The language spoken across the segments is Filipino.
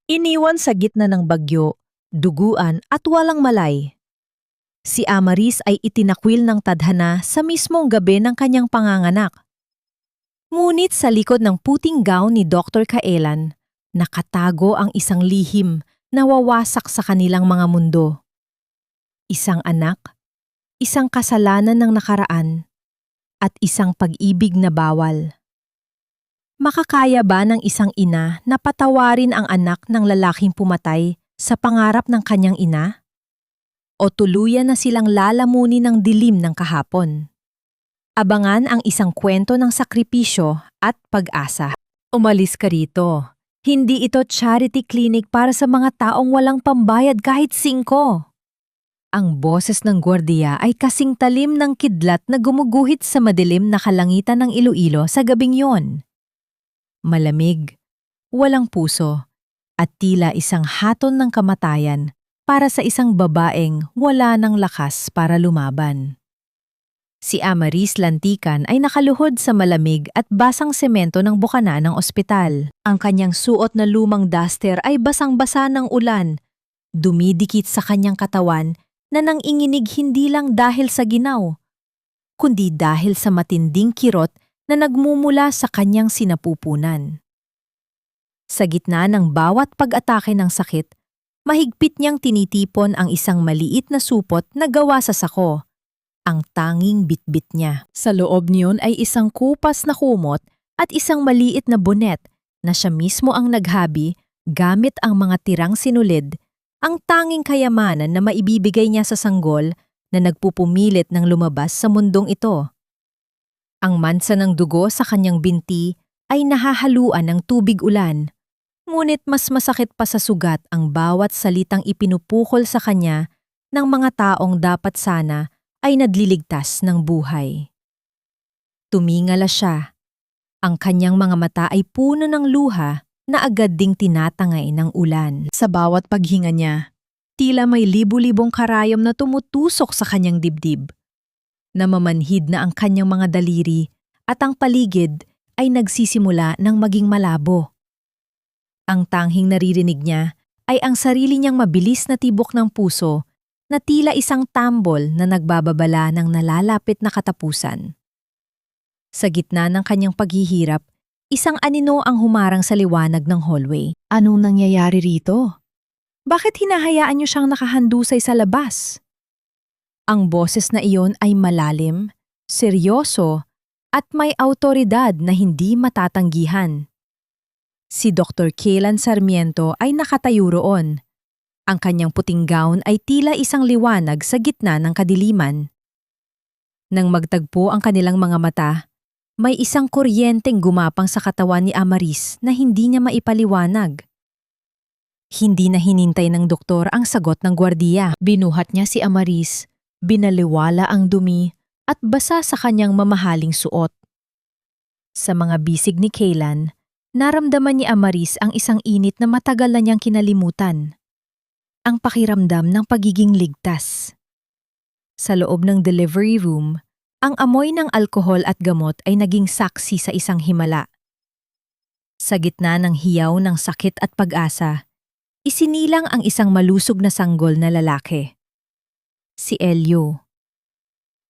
Iniwan sa gitna ng bagyo, duguan at walang malay. Si Amaris ay itinakwil ng tadhana sa mismong gabi ng kanyang panganganak. Ngunit sa likod ng puting gown ni Dr. Kaelan, nakatago ang isang lihim na wawasak sa kanilang mga mundo. Isang anak, isang kasalanan ng nakaraan, at isang pag-ibig na bawal. Makakaya ba ng isang ina na patawarin ang anak ng lalaking pumatay sa pangarap ng kanyang ina? O tuluyan na silang lalamunin ng dilim ng kahapon? Abangan ang isang kwento ng sakripisyo at pag-asa. Umalis ka rito. Hindi ito charity clinic para sa mga taong walang pambayad kahit 5. Ang boses ng gwardiya ay kasing talim ng kidlat na gumuguhit sa madilim na kalangitan ng Iloilo sa gabing yon. Malamig, walang puso, at tila isang haton ng kamatayan para sa isang babaeng wala ng lakas para lumaban. Si Amaris Lantican ay nakaluhod sa malamig at basang semento ng bukana ng ospital. Ang kanyang suot na lumang duster ay basang-basa ng ulan, dumidikit sa kanyang katawan na nanginginig hindi lang dahil sa ginaw, kundi dahil sa matinding kirot na nagmumula sa kanyang sinapupunan. Sa gitna ng bawat pag-atake ng sakit, mahigpit niyang tinitipon ang isang maliit na supot na gawa sa sako, ang tanging bitbit niya. Sa loob niyon ay isang kupas na kumot at isang maliit na bonet na siya mismo ang naghabi gamit ang mga tirang sinulid, ang tanging kayamanan na maibibigay niya sa sanggol na nagpupumilit ng lumabas sa mundong ito. Ang mansa ng dugo sa kanyang binti ay nahahaluan ng tubig ulan, ngunit mas masakit pa sa sugat ang bawat salitang ipinupukol sa kanya ng mga taong dapat sana ay nadliligtas ng buhay. Tumingala siya. Ang kanyang mga mata ay puno ng luha na agad ding tinatangay ng ulan. Sa bawat paghinga niya, tila may libu-libong karayom na tumutusok sa kanyang dibdib. Namamanhid na ang kanyang mga daliri at ang paligid ay nagsisimula ng maging malabo. Ang tanghing naririnig niya ay ang sarili niyang mabilis na tibok ng puso na tila isang tambol na nagbababala ng nalalapit na katapusan. Sa gitna ng kanyang paghihirap, isang anino ang humarang sa liwanag ng hallway. Anong nangyayari rito? Bakit hinahayaan niyo siyang nakahandusay sa labas? Ang boses na iyon ay malalim, seryoso, at may awtoridad na hindi matatanggihan. Si Dr. Kaylan Sarmiento ay nakatayo roon. Ang kanyang puting gown ay tila isang liwanag sa gitna ng kadiliman. Nang magtagpo ang kanilang mga mata, may isang kuryenteng gumapang sa katawan ni Amaris na hindi niya maipaliwanag. Hindi na hinintay ng doktor ang sagot ng gwardiya. Binuhat niya si Amaris, binaliwala ang dumi at basa sa kanyang mamahaling suot. Sa mga bisig ni Kaylan, naramdaman ni Amaris ang isang init na matagal na niyang kinalimutan. Ang pakiramdam ng pagiging ligtas. Sa loob ng delivery room, ang amoy ng alkohol at gamot ay naging saksi sa isang himala. Sa gitna ng hiyaw ng sakit at pag-asa, isinilang ang isang malusog na sanggol na lalaki. Si Elio.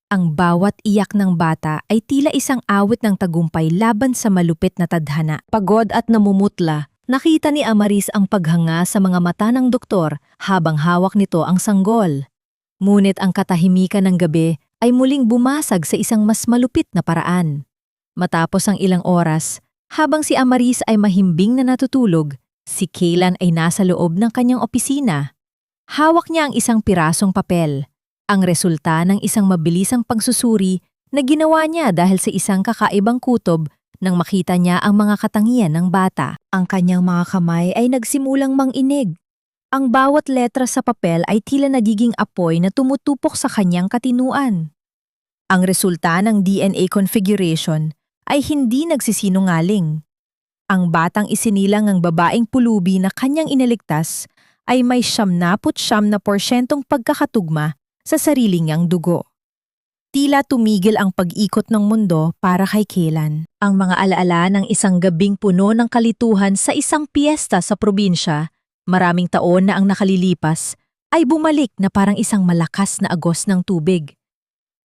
Ang bawat iyak ng bata ay tila isang awit ng tagumpay laban sa malupit na tadhana. Pagod at namumutla, nakita ni Amaris ang paghanga sa mga mata ng doktor habang hawak nito ang sanggol. Ngunit ang katahimikan ng gabi ay muling bumasag sa isang mas malupit na paraan. Matapos ang ilang oras, habang si Amaris ay mahimbing na natutulog, si Kaylan ay nasa loob ng kanyang opisina. Hawak niya ang isang pirasong papel, ang resulta ng isang mabilisang pagsusuri na ginawa niya dahil sa isang kakaibang kutob nang makita niya ang mga katangian ng bata. Ang kanyang mga kamay ay nagsimulang manginig. Ang bawat letra sa papel ay tila nagiging apoy na tumutupok sa kanyang katinuan. Ang resulta ng DNA configuration ay hindi nagsisinungaling. Ang batang isinilang ng babaeng pulubi na kanyang iniligtas ay may 79% pagkakatugma sa sarili niyang dugo. Tila tumigil ang pag-ikot ng mundo para kay Kaylan. Ang mga alaala ng isang gabing puno ng kalituhan sa isang piyesta sa probinsya Maraming taon na ang nakalilipas ay bumalik na parang isang malakas na agos ng tubig.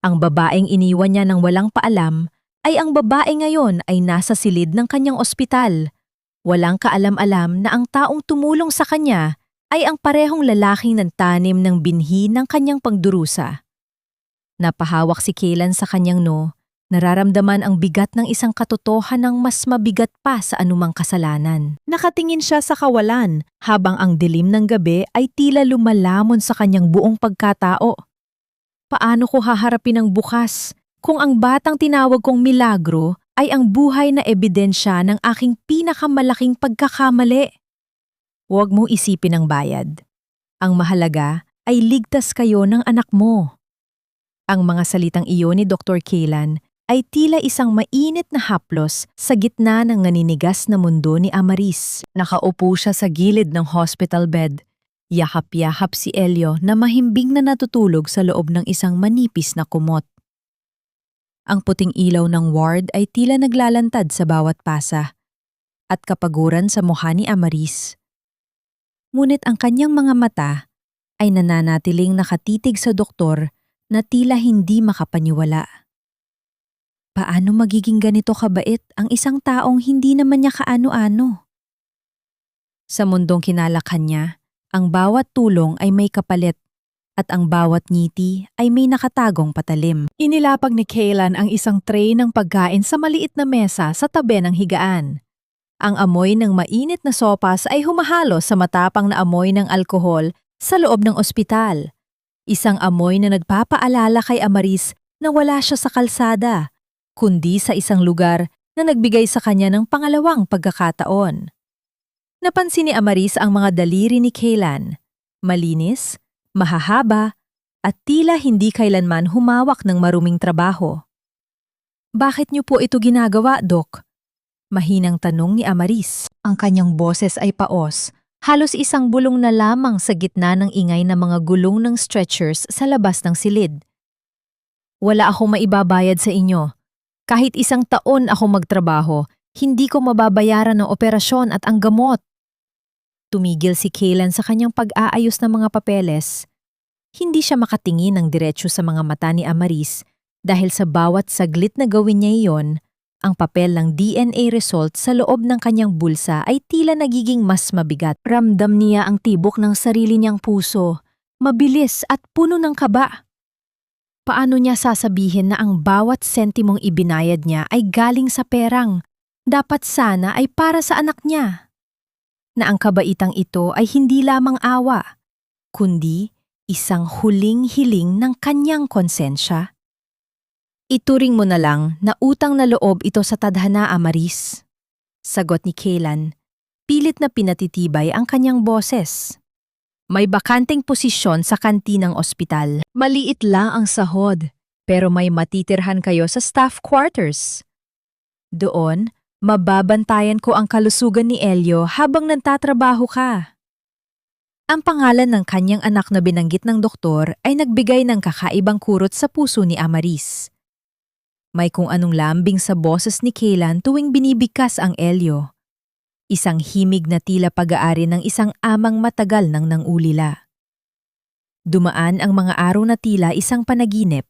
Ang babaeng iniwan niya ng walang paalam ay ang babae ngayon ay nasa silid ng kanyang ospital. Walang kaalam-alam na ang taong tumulong sa kanya ay ang parehong lalaking nagtanim ng binhi ng kanyang pagdurusa. Napahawak si Kaylan sa kanyang nararamdaman ang bigat ng isang katotohanan ng mas mabigat pa sa anumang kasalanan. Nakatingin siya sa kawalan habang ang dilim ng gabi ay tila lumalamon sa kanyang buong pagkatao. Paano ko haharapin ang bukas kung ang batang tinawag kong milagro ay ang buhay na ebidensya ng aking pinakamalaking pagkakamali? Huwag mo isipin ang bayad. Ang mahalaga ay ligtas kayo ng anak mo. Ang mga salitang iyon ni Dr. Kaylan ay tila isang mainit na haplos sa gitna ng naninigas na mundo ni Amaris. Nakaupo siya sa gilid ng hospital bed. Yakap-yakap si Elio na mahimbing na natutulog sa loob ng isang manipis na kumot. Ang puting ilaw ng ward ay tila naglalantad sa bawat pasa at kapaguran sa mukha ni Amaris. Ngunit ang kanyang mga mata ay nananatiling nakatitig sa doktor na tila hindi makapaniwala. Paano magiging ganito kabait ang isang taong hindi naman niya kaano-ano? Sa mundong kinalakhan niya, ang bawat tulong ay may kapalit at ang bawat ngiti ay may nakatagong patalim. Inilapag ni Kaylan ang isang tray ng pagkain sa maliit na mesa sa tabi ng higaan. Ang amoy ng mainit na sopas ay humahalo sa matapang na amoy ng alkohol sa loob ng ospital. Isang amoy na nagpapaalala kay Amaris na wala siya sa kalsada, kundi sa isang lugar na nagbigay sa kanya ng pangalawang pagkakataon. Napansin ni Amaris ang mga daliri ni Kaylan. Malinis, mahahaba, at tila hindi kailanman humawak ng maruming trabaho. Bakit niyo po ito ginagawa, Dok? Mahinang tanong ni Amaris. Ang kanyang boses ay paos, halos isang bulong na lamang sa gitna ng ingay ng mga gulong ng stretchers sa labas ng silid. Wala akong maibabayad sa inyo. Kahit isang taon ako magtrabaho, hindi ko mababayaran ang operasyon at ang gamot. Tumigil si Kaylan sa kanyang pag-aayos ng mga papeles. Hindi siya makatingin ng diretsyo sa mga mata ni Amaris dahil sa bawat saglit na gawin niya iyon, ang papel ng DNA result sa loob ng kanyang bulsa ay tila nagiging mas mabigat. Ramdam niya ang tibok ng sarili niyang puso, mabilis at puno ng kaba. Paano niya sasabihin na ang bawat sentimong ibinayad niya ay galing sa perang, dapat sana ay para sa anak niya? Na ang kabaitang ito ay hindi lamang awa, kundi isang huling hiling ng kanyang konsensya? Ituring mo na lang na utang na loob ito sa tadhana, Amaris. Sagot ni Kaylan, pilit na pinatitibay ang kanyang boses. May bakanteng posisyon sa kantinang ospital. Maliit lang ang sahod, pero may matitirhan kayo sa staff quarters. Doon, mababantayan ko ang kalusugan ni Elio habang nagtatrabaho ka. Ang pangalan ng kanyang anak na binanggit ng doktor ay nagbigay ng kakaibang kurot sa puso ni Amaris. May kung anong lambing sa boses ni Kaylan tuwing binibigkas ang Elio. Isang himig na tila pag-aari ng isang amang matagal nang nangulila. Dumaan ang mga araw na tila isang panaginip.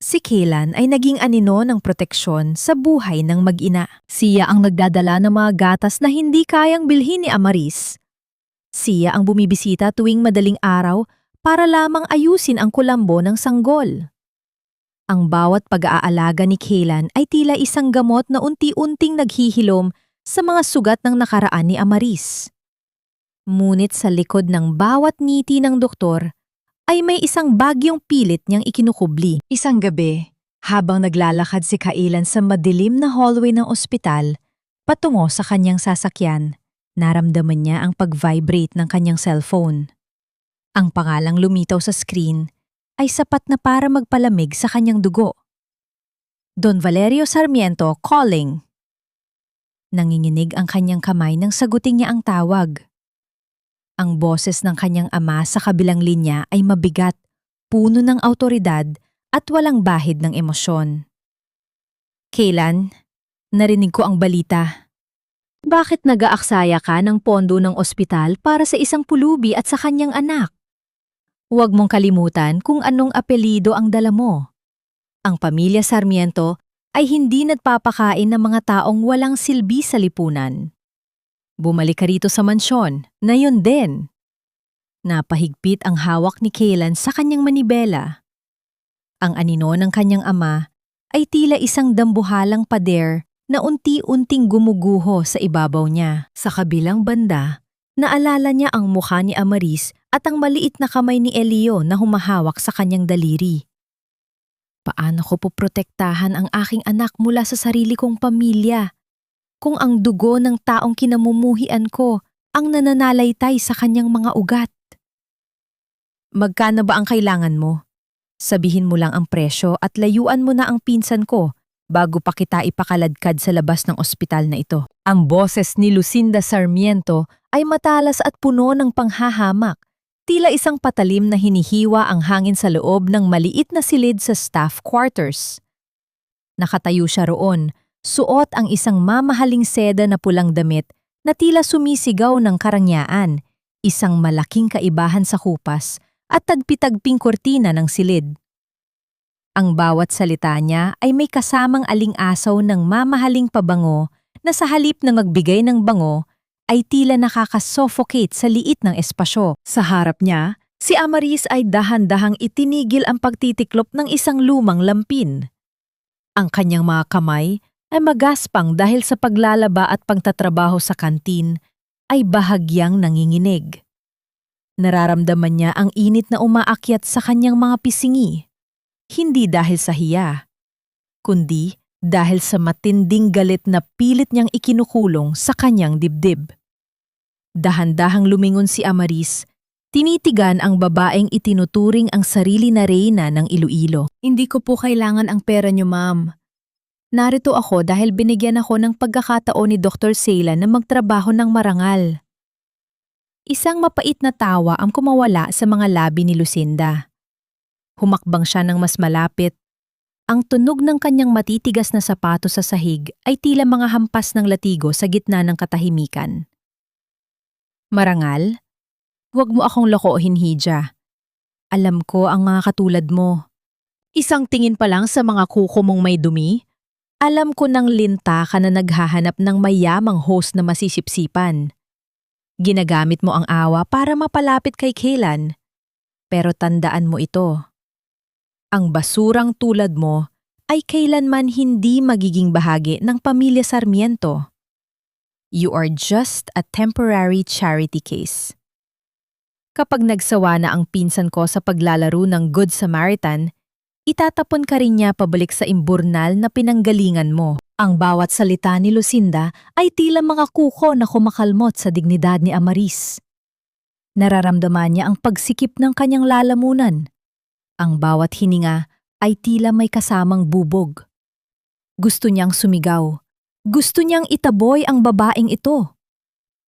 Si Kaylan ay naging anino ng proteksyon sa buhay ng mag-ina. Siya ang nagdadala ng mga gatas na hindi kayang bilhin ni Amaris. Siya ang bumibisita tuwing madaling araw para lamang ayusin ang kulambo ng sanggol. Ang bawat pag-aalaga ni Kaylan ay tila isang gamot na unti-unting naghihilom sa mga sugat ng nakaraan ni Amaris. Ngunit sa likod ng bawat ngiti ng doktor ay may isang bagyong pilit niyang ikinukubli. Isang gabi, habang naglalakad si Kaylan sa madilim na hallway ng ospital, patungo sa kanyang sasakyan, naramdaman niya ang pag-vibrate ng kanyang cellphone. Ang pangalang lumitaw sa screen ay sapat na para magpalamig sa kanyang dugo. Don Valerio Sarmiento calling. Nanginginig ang kanyang kamay nang sagutin niya ang tawag. Ang boses ng kanyang ama sa kabilang linya ay mabigat, puno ng awtoridad at walang bahid ng emosyon. Kaylan, narinig ko ang balita. Bakit nag-aaksaya ka ng pondo ng ospital para sa isang pulubi at sa kanyang anak? Huwag mong kalimutan kung anong apelido ang dala mo. Ang pamilya Sarmiento ay hindi nagpapakain ng mga taong walang silbi sa lipunan. Bumalik ka rito sa mansyon, na yun din. Napahigpit ang hawak ni Kaylan sa kanyang manibela. Ang anino ng kanyang ama ay tila isang dambuhalang pader na unti-unting gumuguho sa ibabaw niya. Sa kabilang banda, naalala niya ang mukha ni Amaris at ang maliit na kamay ni Elio na humahawak sa kanyang daliri. Paano ko poprotektahan ang aking anak mula sa sarili kong pamilya kung ang dugo ng taong kinamumuhian ko ang nananalaytay sa kanyang mga ugat? Magkano ba ang kailangan mo? Sabihin mo lang ang presyo at layuan mo na ang pinsan ko bago pa kita ipakaladkad sa labas ng ospital na ito. Ang boses ni Lucinda Sarmiento ay matalas at puno ng panghahamak. Tila isang patalim na hinihiwa ang hangin sa loob ng maliit na silid sa staff quarters. Nakatayo siya roon, suot ang isang mamahaling seda na pulang damit na tila sumisigaw ng karangyaan, isang malaking kaibahan sa kupas at tagpi-tagping kurtina ng silid. Ang bawat salita niya ay may kasamang aling-asaw ng mamahaling pabango na sa halip na magbigay ng bango ay tila nakakasuffocate sa liit ng espasyo. Sa harap niya, si Amaris ay dahan-dahang itinigil ang pagtitiklop ng isang lumang lampin. Ang kanyang mga kamay ay magaspang dahil sa paglalaba at pagtatrabaho sa kantin ay bahagyang nanginginig. Nararamdaman niya ang init na umaakyat sa kanyang mga pisingi. Hindi dahil sa hiya, kundi dahil sa matinding galit na pilit niyang ikinukulong sa kanyang dibdib. Dahan-dahang lumingon si Amaris, tinitigan ang babaeng itinuturing ang sarili na reyna ng Iloilo. Hindi ko po kailangan ang pera niyo, ma'am. Narito ako dahil binigyan ako ng pagkakataon ni Dr. Sela na magtrabaho ng marangal. Isang mapait na tawa ang kumawala sa mga labi ni Lucinda. Humakbang siya ng mas malapit. Ang tunog ng kanyang matitigas na sapatos sa sahig ay tila mga hampas ng latigo sa gitna ng katahimikan. Marangal? Huwag mo akong lokohin, Hija. Alam ko ang mga katulad mo. Isang tingin pa lang sa mga kuko mong may dumi, alam ko nang linta ka na naghahanap ng mayamang host na masisipsipan. Ginagamit mo ang awa para mapalapit kay Kaylan. Pero tandaan mo ito. Ang basurang tulad mo ay kailanman hindi magiging bahagi ng pamilya Sarmiento. You are just a temporary charity case. Kapag nagsawa na ang pinsan ko sa paglalaro ng Good Samaritan, itatapon ka rin niya pabalik sa imburnal na pinanggalingan mo. Ang bawat salita ni Lucinda ay tila mga kuko na kumakalmot sa dignidad ni Amaris. Nararamdaman niya ang pagsikip ng kanyang lalamunan. Ang bawat hininga ay tila may kasamang bubog. Gusto niyang sumigaw. Gusto niyang itaboy ang babaeng ito.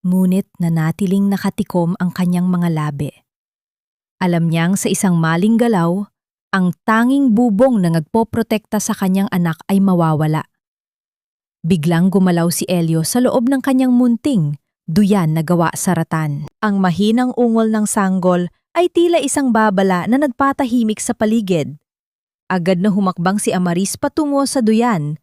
Ngunit nanatiling nakatikom ang kanyang mga labi. Alam niyang sa isang maling galaw, ang tanging bubong na nagpoprotekta sa kanyang anak ay mawawala. Biglang gumalaw si Elio sa loob ng kanyang munting, duyan na gawa sa ratan. Ang mahinang ungol ng sanggol ay tila isang babala na nagpatahimik sa paligid. Agad na humakbang si Amaris patungo sa duyan.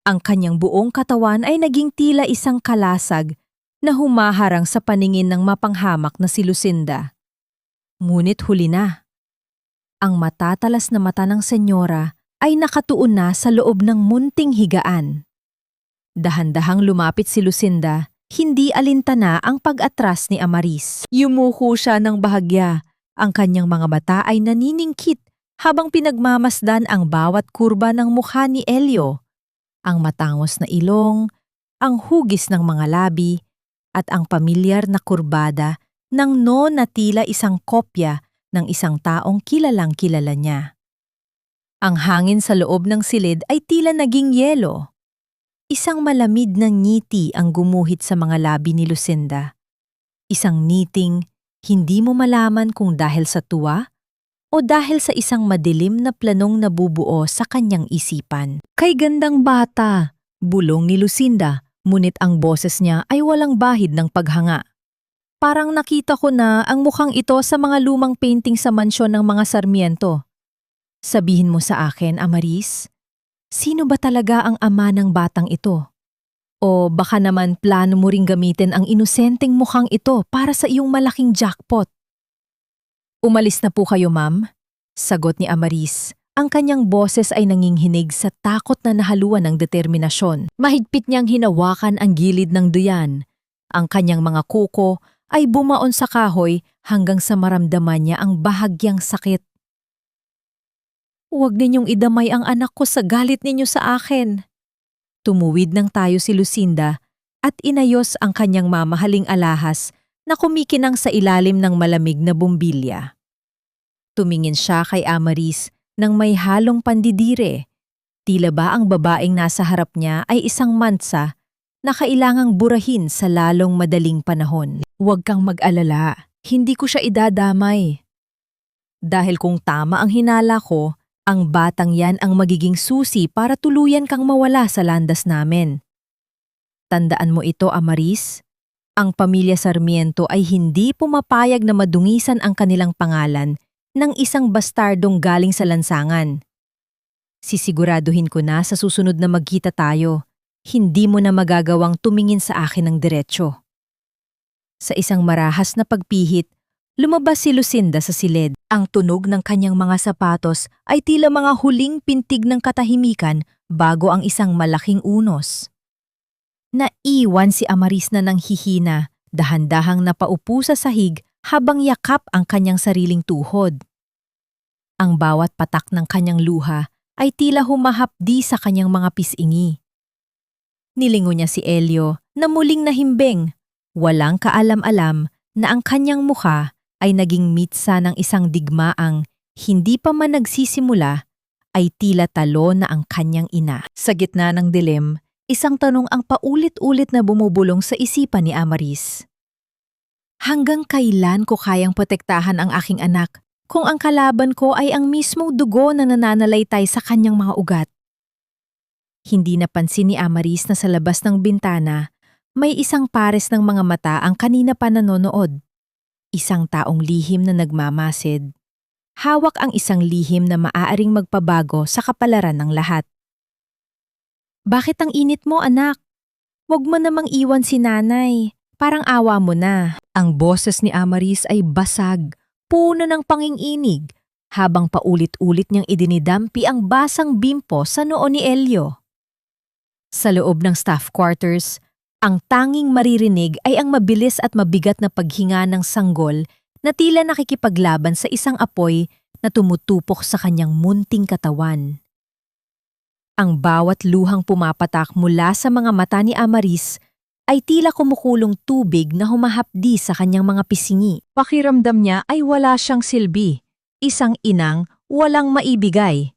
Ang kanyang buong katawan ay naging tila isang kalasag na humaharang sa paningin ng mapanghamak na si Lucinda. Ngunit huli na. Ang matatalas na mata ng senyora ay nakatuon na sa loob ng munting higaan. Dahan-dahang lumapit si Lucinda, hindi alintana ang pag-atras ni Amaris. Yumuko siya ng bahagya. Ang kanyang mga mata ay naniningkit habang pinagmamasdan ang bawat kurba ng mukha ni Elio. Ang matangos na ilong, ang hugis ng mga labi, at ang pamilyar na kurbada ng no na tila isang kopya ng isang taong kilalang kilala niya. Ang hangin sa loob ng silid ay tila naging yelo. Isang malamig na ngiti ang gumuhit sa mga labi ni Lucinda. Isang ngiting hindi mo malaman kung dahil sa tuwa o dahil sa isang madilim na planong nabubuo sa kanyang isipan. Kay gandang bata, bulong ni Lucinda, Ngunit ang boses niya ay walang bahid ng paghanga. Parang nakita ko na ang mukhang ito sa mga lumang painting sa mansyon ng mga Sarmiento. Sabihin mo sa akin, Amaris, sino ba talaga ang ama ng batang ito? O baka naman plano mo ring gamitin ang inosenteng mukhang ito para sa iyong malaking jackpot? Umalis na po kayo, ma'am, sagot ni Amaris. Ang kanyang boses ay nanginghinig sa takot na nahaluan ng determinasyon. Mahigpit niyang hinawakan ang gilid ng duyan. Ang kanyang mga kuko ay bumaon sa kahoy hanggang sa maramdaman niya ang bahagyang sakit. Huwag ninyong idamay ang anak ko sa galit ninyo sa akin. Tumuwid ng tayo si Lucinda at inayos ang kanyang mamahaling alahas na kumikinang sa ilalim ng malamig na bumbilya. Tumingin siya kay Amaris nang may halong pandidire. Tila ba ang babaeng nasa harap niya ay isang mansa na kailangang burahin sa lalong madaling panahon. Huwag kang mag-alala, hindi ko siya idadamay. Dahil kung tama ang hinala ko, ang batang yan ang magiging susi para tuluyan kang mawala sa landas namin. Tandaan mo ito, Amaris. Ang pamilya Sarmiento ay hindi pumapayag na madungisan ang kanilang pangalan ng isang bastardong galing sa lansangan. Sisiguraduhin ko na sa susunod na magkita tayo, hindi mo na magagawang tumingin sa akin ng diretsyo. Sa isang marahas na pagpihit, lumabas si Lucinda sa silid. Ang tunog ng kanyang mga sapatos ay tila mga huling pintig ng katahimikan bago ang isang malaking unos. Naiwan si Amaris na nang hihina, dahan-dahang napaupo sa sahig habang yakap ang kanyang sariling tuhod. Ang bawat patak ng kanyang luha ay tila humahapdi sa kanyang mga pisingi. Nilingo niya si Elio na muling nahimbing, walang kaalam-alam na ang kanyang mukha ay naging mitsa ng isang digmaang hindi pa man nagsisimula ay tila talo na ang kanyang ina. Sa gitna ng dilim, isang tanong ang paulit-ulit na bumubulong sa isipan ni Amaris. Hanggang kailan ko kayang protektahan ang aking anak kung ang kalaban ko ay ang mismong dugo na nananalaytay sa kanyang mga ugat? Hindi napansin ni Amaris na sa labas ng bintana, may isang pares ng mga mata ang kanina pa nanonood. Isang taong lihim na nagmamasid. Hawak ang isang lihim na maaaring magpabago sa kapalaran ng lahat. Bakit ang init mo, anak? Huwag mo namang iwan si nanay. Parang awa mo na. Ang boses ni Amaris ay basag, puno ng panginginig, habang paulit-ulit niyang idinidampi ang basang bimpo sa noo ni Elio. Sa loob ng staff quarters, ang tanging maririnig ay ang mabilis at mabigat na paghinga ng sanggol na tila nakikipaglaban sa isang apoy na tumutupok sa kanyang munting katawan. Ang bawat luhang pumapatak mula sa mga mata ni Amaris ay tila kumukulong tubig na humahapdi sa kanyang mga pisingi. Pakiramdam niya ay wala siyang silbi, isang inang walang maibigay,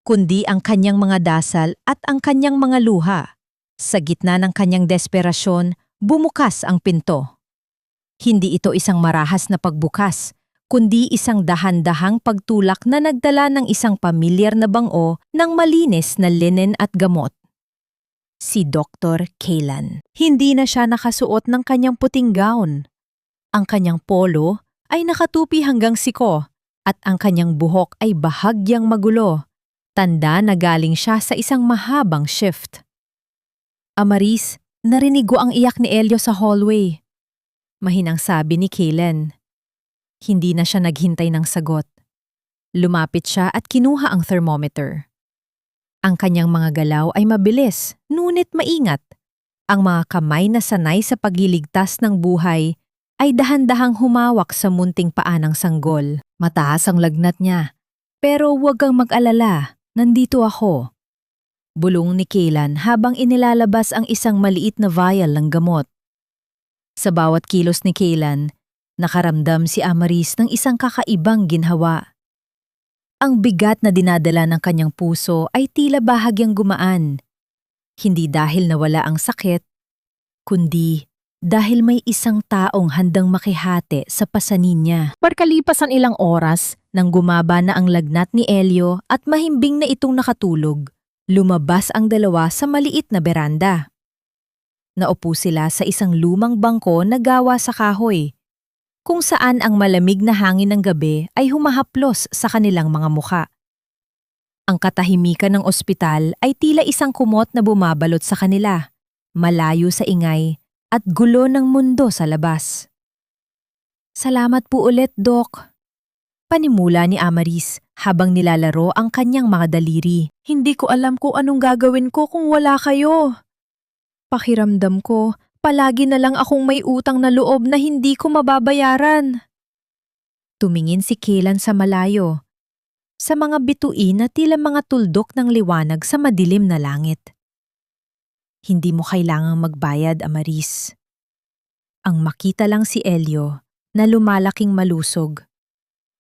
kundi ang kanyang mga dasal at ang kanyang mga luha. Sa gitna ng kanyang desperasyon, bumukas ang pinto. Hindi ito isang marahas na pagbukas, kundi isang dahan-dahang pagtulak na nagdala ng isang pamilyar na bango ng malinis na linen at gamot. Si Dr. Kaylan. Hindi na siya nakasuot ng kanyang puting gown. Ang kanyang polo ay nakatupi hanggang siko at ang kanyang buhok ay bahagyang magulo. Tanda na galing siya sa isang mahabang shift. Amaris, narinig ko ang iyak ni Elio sa hallway. Mahinang sabi ni Kaylan. Hindi na siya naghintay ng sagot. Lumapit siya at kinuha ang thermometer. Ang kanyang mga galaw ay mabilis, ngunit maingat. Ang mga kamay na sanay sa pagliligtas ng buhay ay dahan-dahang humawak sa munting paa ng sanggol. Mataas ang lagnat niya. Pero huwag kang mag-alala, nandito ako. Bulong ni Kaylan habang inilalabas ang isang maliit na vial ng gamot. Sa bawat kilos ni Kaylan, nakaramdam si Amaris ng isang kakaibang ginhawa. Ang bigat na dinadala ng kanyang puso ay tila bahagyang gumaan. Hindi dahil nawala ang sakit, kundi dahil may isang taong handang makihati sa pasanin niya. Pagkalipas ang ilang oras, nang gumaba na ang lagnat ni Elio at mahimbing na itong nakatulog, lumabas ang dalawa sa maliit na beranda. Naupo sila sa isang lumang bangko na gawa sa kahoy, kung saan ang malamig na hangin ng gabi ay humahaplos sa kanilang mga mukha. Ang katahimikan ng ospital ay tila isang kumot na bumabalot sa kanila, malayo sa ingay at gulo ng mundo sa labas. Salamat po ulit, Doc. Panimula ni Amaris habang nilalaro ang kanyang mga daliri. Hindi ko alam kung anong gagawin ko kung wala kayo. Pakiramdam ko, palagi na lang akong may utang na loob na hindi ko mababayaran. Tumingin si Kaylan sa malayo, sa mga bituin na tila mga tuldok ng liwanag sa madilim na langit. Hindi mo kailangang magbayad, Amaris. Ang makita lang si Elio na lumalaking malusog,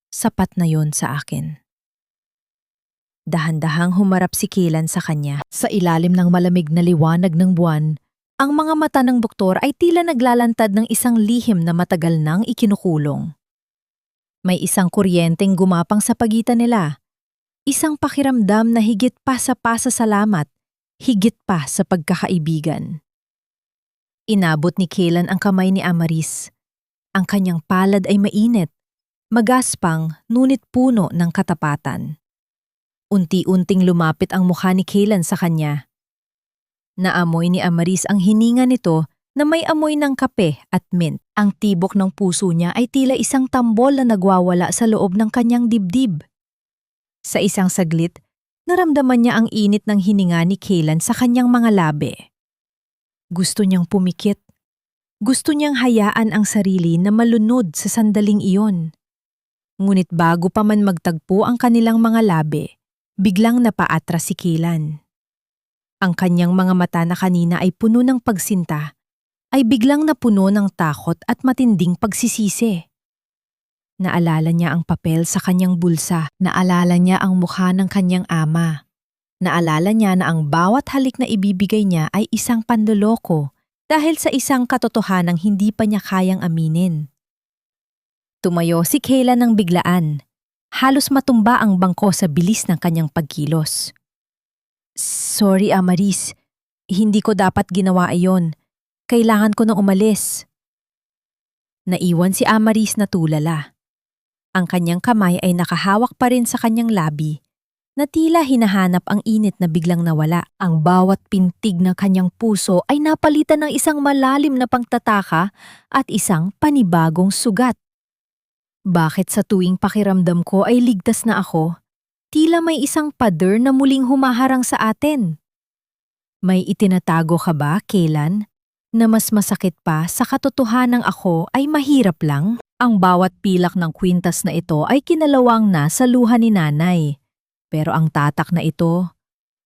sapat na yon sa akin. Dahan-dahang humarap si Kaylan sa kanya. Sa ilalim ng malamig na liwanag ng buwan, ang mga mata ng doktor ay tila naglalantad ng isang lihim na matagal nang ikinukulong. May isang kuryenteng gumapang sa pagitan nila. Isang pakiramdam na higit pa sa pasasalamat, higit pa sa pagkakaibigan. Inabot ni Kaylan ang kamay ni Amaris. Ang kanyang palad ay mainit, magaspang ngunit puno ng katapatan. Unti-unting lumapit ang mukha ni Kaylan sa kanya. Naamoy ni Amaris ang hininga nito na may amoy ng kape at mint. Ang tibok ng puso niya ay tila isang tambol na nagwawala sa loob ng kanyang dibdib. Sa isang saglit, naramdaman niya ang init ng hininga ni Kaylan sa kanyang mga labi. Gusto niyang pumikit. Gusto niyang hayaan ang sarili na malunod sa sandaling iyon. Ngunit bago pa man magtagpo ang kanilang mga labi, biglang napaatras si Kaylan. Ang kanyang mga mata na kanina ay puno ng pagsinta, ay biglang napuno ng takot at matinding pagsisisi. Naalala niya ang papel sa kanyang bulsa, naalala niya ang mukha ng kanyang ama. Naalala niya na ang bawat halik na ibibigay niya ay isang panloloko dahil sa isang katotohanang hindi pa niya kayang aminin. Tumayo si Kaylan ng biglaan. Halos matumba ang bangko sa bilis ng kanyang pagkilos. Sorry, Amaris. Hindi ko dapat ginawa iyon. Kailangan ko nang umalis. Naiwan si Amaris na tulala. Ang kanyang kamay ay nakahawak pa rin sa kanyang labi, na tila hinahanap ang init na biglang nawala. Ang bawat pintig ng kanyang puso ay napalitan ng isang malalim na pangtataka at isang panibagong sugat. Bakit sa tuwing pakiramdam ko ay ligtas na ako, tila may isang pader na muling humaharang sa atin? May itinatago ka ba, Kaylan, na mas masakit pa sa katotohanang ako ay mahirap lang? Ang bawat pilak ng kwintas na ito ay kinalawang na sa luha ni nanay. Pero ang tatak na ito,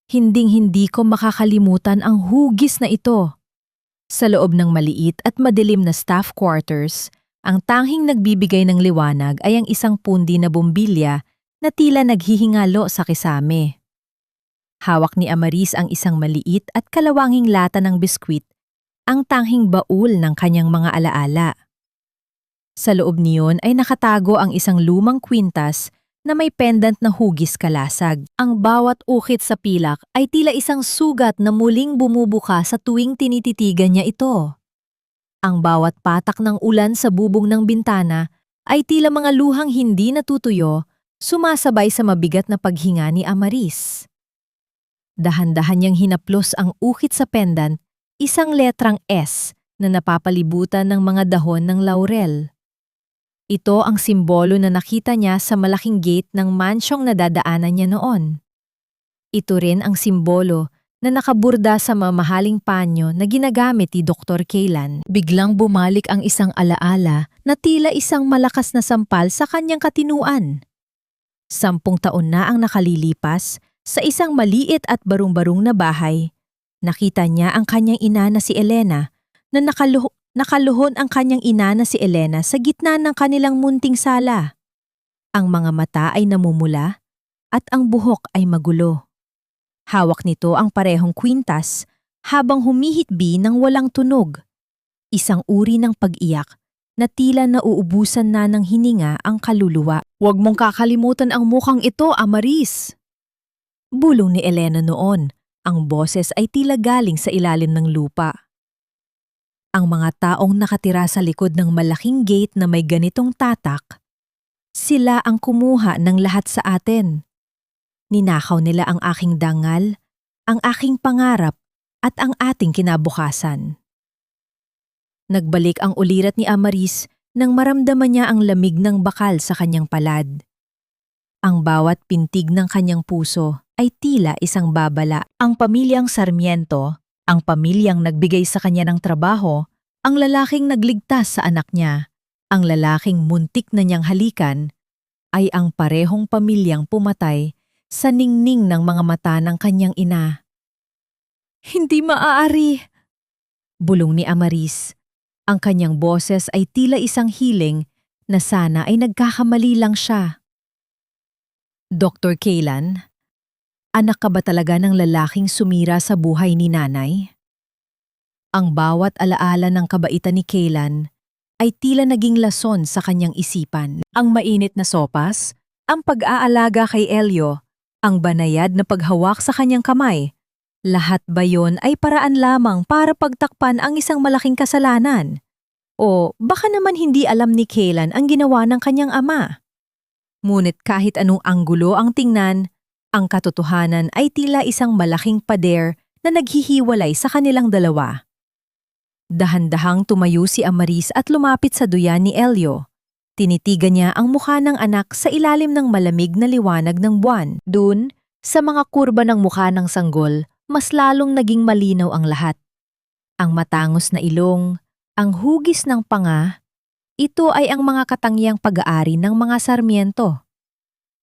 hinding-hindi ko makakalimutan ang hugis na ito. Sa loob ng maliit at madilim na staff quarters, ang tanging nagbibigay ng liwanag ay ang isang pundi na bumbilya na tila naghihingalo sa kisame. Hawak ni Amaris ang isang maliit at kalawanging lata ng biskwit, ang tanging baul ng kanyang mga alaala. Sa loob niyon ay nakatago ang isang lumang kwintas na may pendant na hugis kalasag. Ang bawat ukit sa pilak ay tila isang sugat na muling bumubuka sa tuwing tinititigan niya ito. Ang bawat patak ng ulan sa bubong ng bintana ay tila mga luhang hindi natutuyo, sumasabay sa mabigat na paghinga ni Amaris. Dahan-dahan niyang hinaplos ang ukit sa pendant, isang letrang S na napapalibutan ng mga dahon ng laurel. Ito ang simbolo na nakita niya sa malaking gate ng mansyong nadadaanan niya noon. Ito rin ang simbolo na nakaburda sa mamahaling panyo na ginagamit ni Dr. Kaylan. Biglang bumalik ang isang alaala na tila isang malakas na sampal sa kanyang katinuan. 10 taon na ang nakalilipas sa isang maliit at barung-barung na bahay. Nakita niya ang kanyang ina na si Elena na nakaluhod ang kanyang ina na si Elena sa gitna ng kanilang munting sala. Ang mga mata ay namumula at ang buhok ay magulo. Hawak nito ang parehong kwintas habang humihitbi ng walang tunog. Isang uri ng pag-iyak na tila nauubusan na ng hininga ang kaluluwa. Huwag mong kakalimutan ang mukhang ito, Amaris! Bulong ni Elena noon. Ang boses ay tila galing sa ilalim ng lupa. Ang mga taong nakatira sa likod ng malaking gate na may ganitong tatak, sila ang kumuha ng lahat sa atin. Ninakaw nila ang aking dangal, ang aking pangarap, at ang ating kinabukasan. Nagbalik ang ulirat ni Amaris nang maramdaman niya ang lamig ng bakal sa kanyang palad. Ang bawat pintig ng kanyang puso ay tila isang babala. Ang pamilyang Sarmiento, ang pamilyang nagbigay sa kanya ng trabaho, ang lalaking nagligtas sa anak niya, ang lalaking muntik na niyang halikan, ay ang parehong pamilyang pumatay sa ningning ng mga mata ng kanyang ina. Hindi maaari! Bulong ni Amaris. Ang kanyang boses ay tila isang hiling na sana ay nagkakamali lang siya. Dr. Kaylan, anak ka ba talaga ng lalaking sumira sa buhay ni nanay? Ang bawat alaala ng kabaitan ni Kaylan ay tila naging lason sa kanyang isipan. Ang mainit na sopas, ang pag-aalaga kay Elio, ang banayad na paghawak sa kanyang kamay, lahat ba yon ay paraan lamang para pagtakpan ang isang malaking kasalanan? O baka naman hindi alam ni Kaylan ang ginawa ng kanyang ama? Ngunit kahit anong anggulo ang tingnan, ang katotohanan ay tila isang malaking pader na naghihiwalay sa kanilang dalawa. Dahan-dahang tumayo si Amaris at lumapit sa duyan ni Elio. Tinitigan niya ang mukha ng anak sa ilalim ng malamig na liwanag ng buwan. Dun, sa mga kurba ng mukha ng sanggol, mas lalong naging malinaw ang lahat. Ang matangos na ilong, ang hugis ng panga, ito ay ang mga katangiang pag-aari ng mga Sarmiento.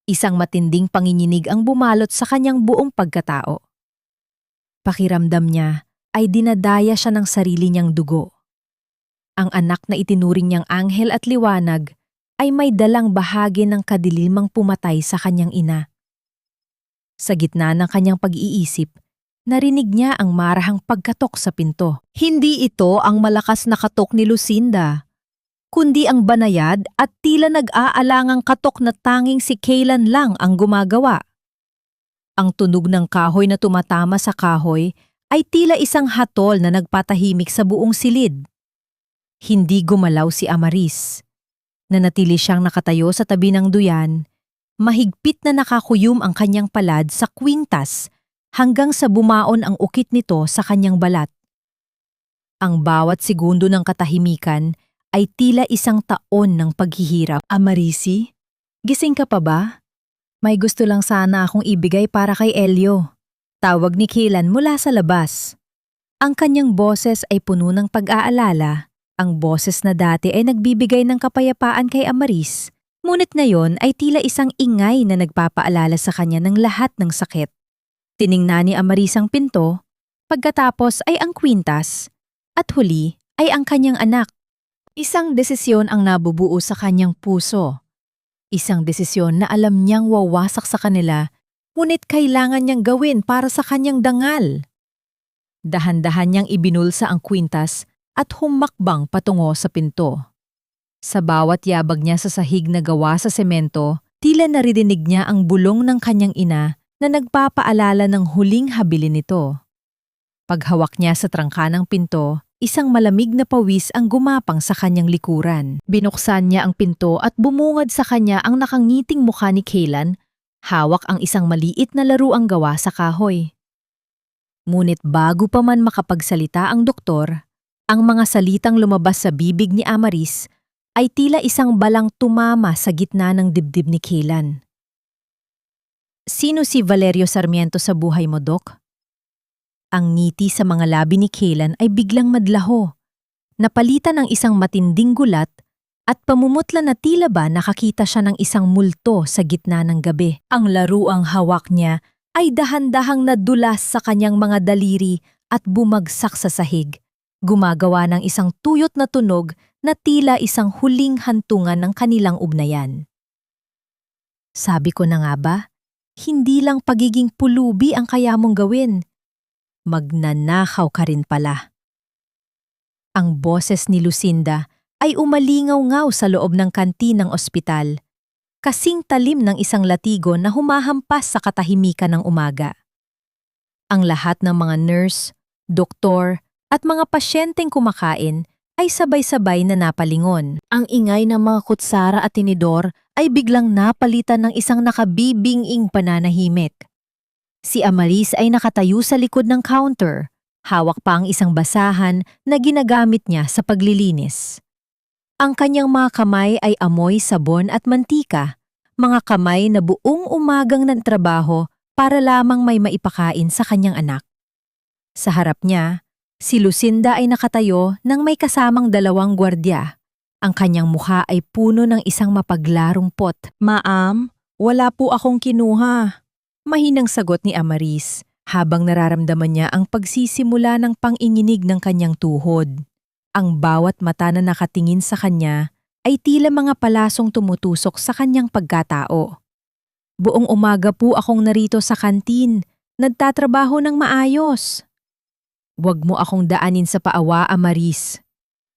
Isang matinding panginginig ang bumalot sa kanyang buong pagkatao. Pakiramdam niya ay dinadaya siya ng sarili niyang dugo. Ang anak na itinuring niyang anghel at liwanag ay may dalang bahagi ng kadilimang pumatay sa kanyang ina. Sa gitna ng kanyang pag-iisip, narinig niya ang marahang pagkatok sa pinto. Hindi ito ang malakas na katok ni Lucinda, kundi ang banayad at tila nag-aalangang katok na tanging si Kaylan lang ang gumagawa. Ang tunog ng kahoy na tumatama sa kahoy ay tila isang hatol na nagpatahimik sa buong silid. Hindi gumalaw si Amaris. Nanatili siyang nakatayo sa tabi ng duyan, mahigpit na nakakuyom ang kanyang palad sa kwintas hanggang sa bumaon ang ukit nito sa kanyang balat. Ang bawat segundo ng katahimikan ay tila isang taon ng paghihirap. Amarisi, gising ka pa ba? May gusto lang sana akong ibigay para kay Elio. Tawag ni Kaylan mula sa labas. Ang kanyang boses ay puno ng pag-aalala. Ang boses na dati ay nagbibigay ng kapayapaan kay Amaris, ngunit ngayon ay tila isang ingay na nagpapaalala sa kanya ng lahat ng sakit. Tiningnan ni Amaris ang pinto, pagkatapos ay ang kwintas, at huli ay ang kanyang anak. Isang desisyon ang nabubuo sa kanyang puso. Isang desisyon na alam niyang wawasak sa kanila, ngunit kailangan niyang gawin para sa kanyang dangal. Dahan-dahan niyang ibinulsa ang kwintas at humakbang patungo sa pinto. Sa bawat yabag niya sa sahig na gawa sa semento, tila naririnig niya ang bulong ng kanyang ina na nagpapaalala ng huling habilin nito. Paghawak niya sa trangka ng pinto, isang malamig na pawis ang gumapang sa kanyang likuran. Binuksan niya ang pinto at bumungad sa kanya ang nakangiting mukha ni Kaylan, hawak ang isang maliit na laruang gawa sa kahoy. Ngunit bago pa man makapagsalita ang doktor, ang mga salitang lumabas sa bibig ni Amaris ay tila isang balang tumama sa gitna ng dibdib ni Kaylan. Sino si Valerio Sarmiento sa buhay mo, Dok? Ang ngiti sa mga labi ni Kaylan ay biglang madlaho, napalitan ng isang matinding gulat at pamumutla na tila ba nakakita siya ng isang multo sa gitna ng gabi. Ang laruang hawak niya ay dahan-dahang nadulas sa kanyang mga daliri at bumagsak sa sahig, gumagawa ng isang tuyot na tunog na tila isang huling hantungan ng kanilang ugnayan. Sabi ko na nga ba, hindi lang pagiging pulubi ang kaya mong gawin. Magnanakaw ka rin pala. Ang boses ni Lucinda ay umalingaw-ngaw sa loob ng kantin ng ospital, kasing talim ng isang latigo na humahampas sa katahimikan ng umaga. Ang lahat ng mga nurse, doktor, at mga pasyenteng kumakain ay sabay-sabay na napalingon. Ang ingay ng mga kutsara at tinidor ay biglang napalitan ng isang nakabibinging pananahimik. Si Amaris ay nakatayo sa likod ng counter, hawak pa ang isang basahan na ginagamit niya sa paglilinis. Ang kanyang mga kamay ay amoy sabon at mantika, mga kamay na buong umagang nagtrabaho para lamang may maipakain sa kanyang anak. Sa harap niya, si Lucinda ay nakatayo nang may kasamang 2 gwardiya. Ang kanyang mukha ay puno ng isang mapaglarong pot. "Ma'am, wala po akong kinuha." Mahinang sagot ni Amaris habang nararamdaman niya ang pagsisimula ng panginginig ng kanyang tuhod. Ang bawat mata na nakatingin sa kanya ay tila mga palasong tumutusok sa kanyang pagkatao. "Buong umaga po akong narito sa kantin, nagtatrabaho ng maayos." "Huwag mo akong daanin sa paawa, Amaris."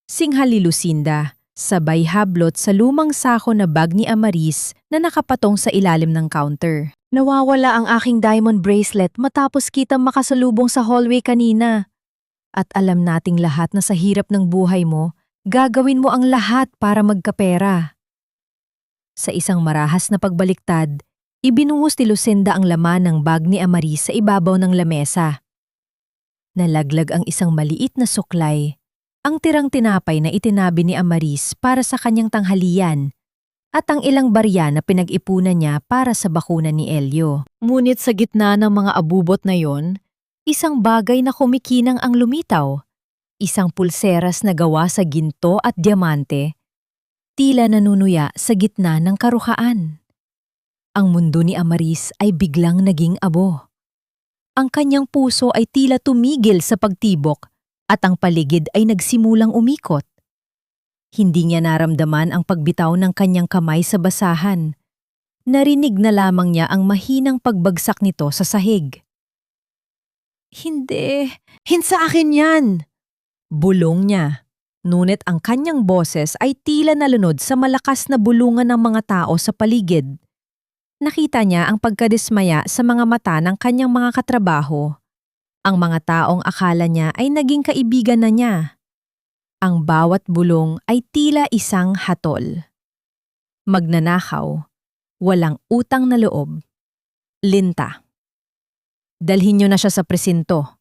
Singhali Lucinda, sabay hablot sa lumang sako na bag ni Amaris na nakapatong sa ilalim ng counter. "Nawawala ang aking diamond bracelet matapos kitang makasalubong sa hallway kanina. At alam nating lahat na sa hirap ng buhay mo, gagawin mo ang lahat para magkapera." Sa isang marahas na pagbaliktad, ibinuhos ni Lucinda ang laman ng bag ni Amaris sa ibabaw ng lamesa. Nalaglag ang isang maliit na suklay, ang tirang tinapay na itinabi ni Amaris para sa kanyang tanghalian, at ang ilang barya na pinag-ipunan niya para sa bakuna ni Elio. Ngunit sa gitna ng mga abubot na yon, isang bagay na kumikinang ang lumitaw, isang pulseras na gawa sa ginto at diamante, tila nanunuya sa gitna ng karuhaan. Ang mundo ni Amaris ay biglang naging abo. Ang kanyang puso ay tila tumigil sa pagtibok at ang paligid ay nagsimulang umikot. Hindi niya naramdaman ang pagbitaw ng kanyang kamay sa basahan. Narinig na lamang niya ang mahinang pagbagsak nito sa sahig. "Hindi sa akin yan!" Bulong niya. Ngunit ang kanyang boses ay tila nalunod sa malakas na bulungan ng mga tao sa paligid. Nakita niya ang pagkadismaya sa mga mata ng kanyang mga katrabaho. Ang mga taong akala niya ay naging kaibigan na niya. Ang bawat bulong ay tila isang hatol. Magnanakaw, walang utang na loob. Linta. "Dalhin niyo na siya sa presinto."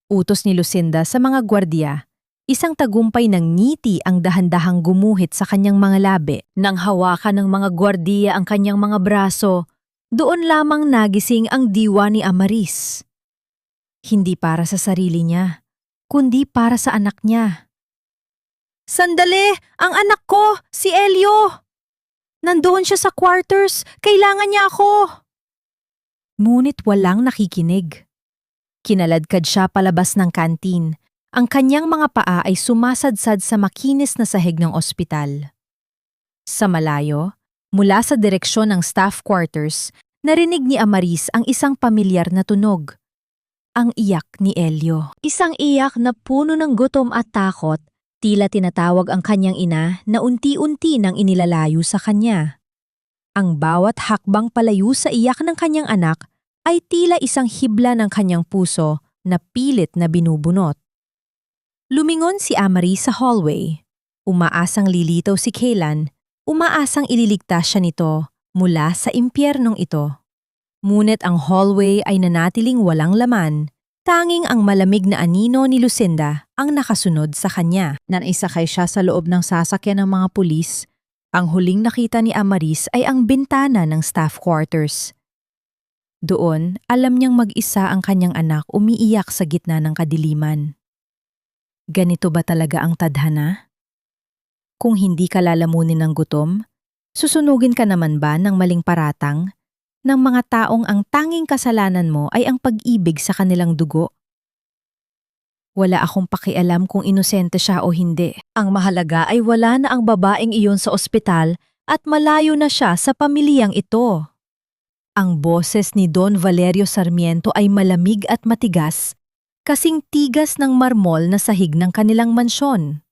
Utos ni Lucinda sa mga gwardiya. Isang tagumpay ng ngiti ang dahan-dahang gumuhit sa kanyang mga labi. Nang hawakan ng mga gwardiya ang kanyang mga braso, doon lamang nagising ang diwa ni Amaris. Hindi para sa sarili niya, kundi para sa anak niya. "Sandali! Ang anak ko! Si Elio! Nandoon siya sa quarters! Kailangan niya ako!" Ngunit walang nakikinig. Kinaladkad siya palabas ng kantin. Ang kanyang mga paa ay sumasadsad sa makinis na sahig ng ospital. Sa malayo, mula sa direksyon ng staff quarters, narinig ni Amaris ang isang pamilyar na tunog. Ang iyak ni Elio. Isang iyak na puno ng gutom at takot, tila tinatawag ang kanyang ina na unti-unti nang inilalayo sa kanya. Ang bawat hakbang palayo sa iyak ng kanyang anak ay tila isang hibla ng kanyang puso na pilit na binubunot. Lumingon si Amaris sa hallway. Umaasang lilitaw si Kaylan, umaasang ililigtas siya nito mula sa impyernong ito. Ngunit ang hallway ay nanatiling walang laman, tanging ang malamig na anino ni Lucinda ang nakasunod sa kanya. Naisakay siya sa loob ng sasakyan ng mga pulis. Ang huling nakita ni Amaris ay ang bintana ng staff quarters. Doon, alam niyang mag-isa ang kanyang anak umiiyak sa gitna ng kadiliman. Ganito ba talaga ang tadhana? Kung hindi ka lalamunin ng gutom, susunugin ka naman ba ng maling paratang ng mga taong ang tanging kasalanan mo ay ang pag-ibig sa kanilang dugo? Wala akong pakialam kung inosente siya o hindi. Ang mahalaga ay wala na ang babaeng iyon sa ospital at malayo na siya sa pamilyang ito. Ang boses ni Don Valerio Sarmiento ay malamig at matigas, kasing tigas ng marmol na sahig ng kanilang mansyon.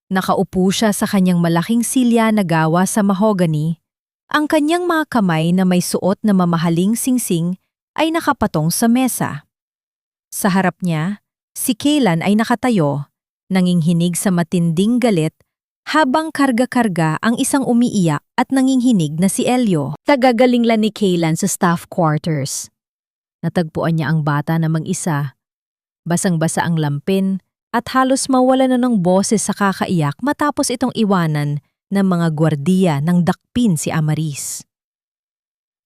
Nakaupo siya sa kanyang malaking silya na gawa sa mahogany. Ang kanyang mga kamay na may suot na mamahaling singsing ay nakapatong sa mesa. Sa harap niya, Si Kaylan ay nakatayo, nanginginig sa matinding galit habang karga-karga ang isang umiiyak at nanginginig na si Elio. Tagagaling lang ni Kaylan sa staff quarters. Natagpuan niya ang bata na mag-isa. Basang-basa ang lampin at halos mawala na ng boses sa kakaiyak matapos itong iwanan ng mga gwardiya ng dakpin si Amaris.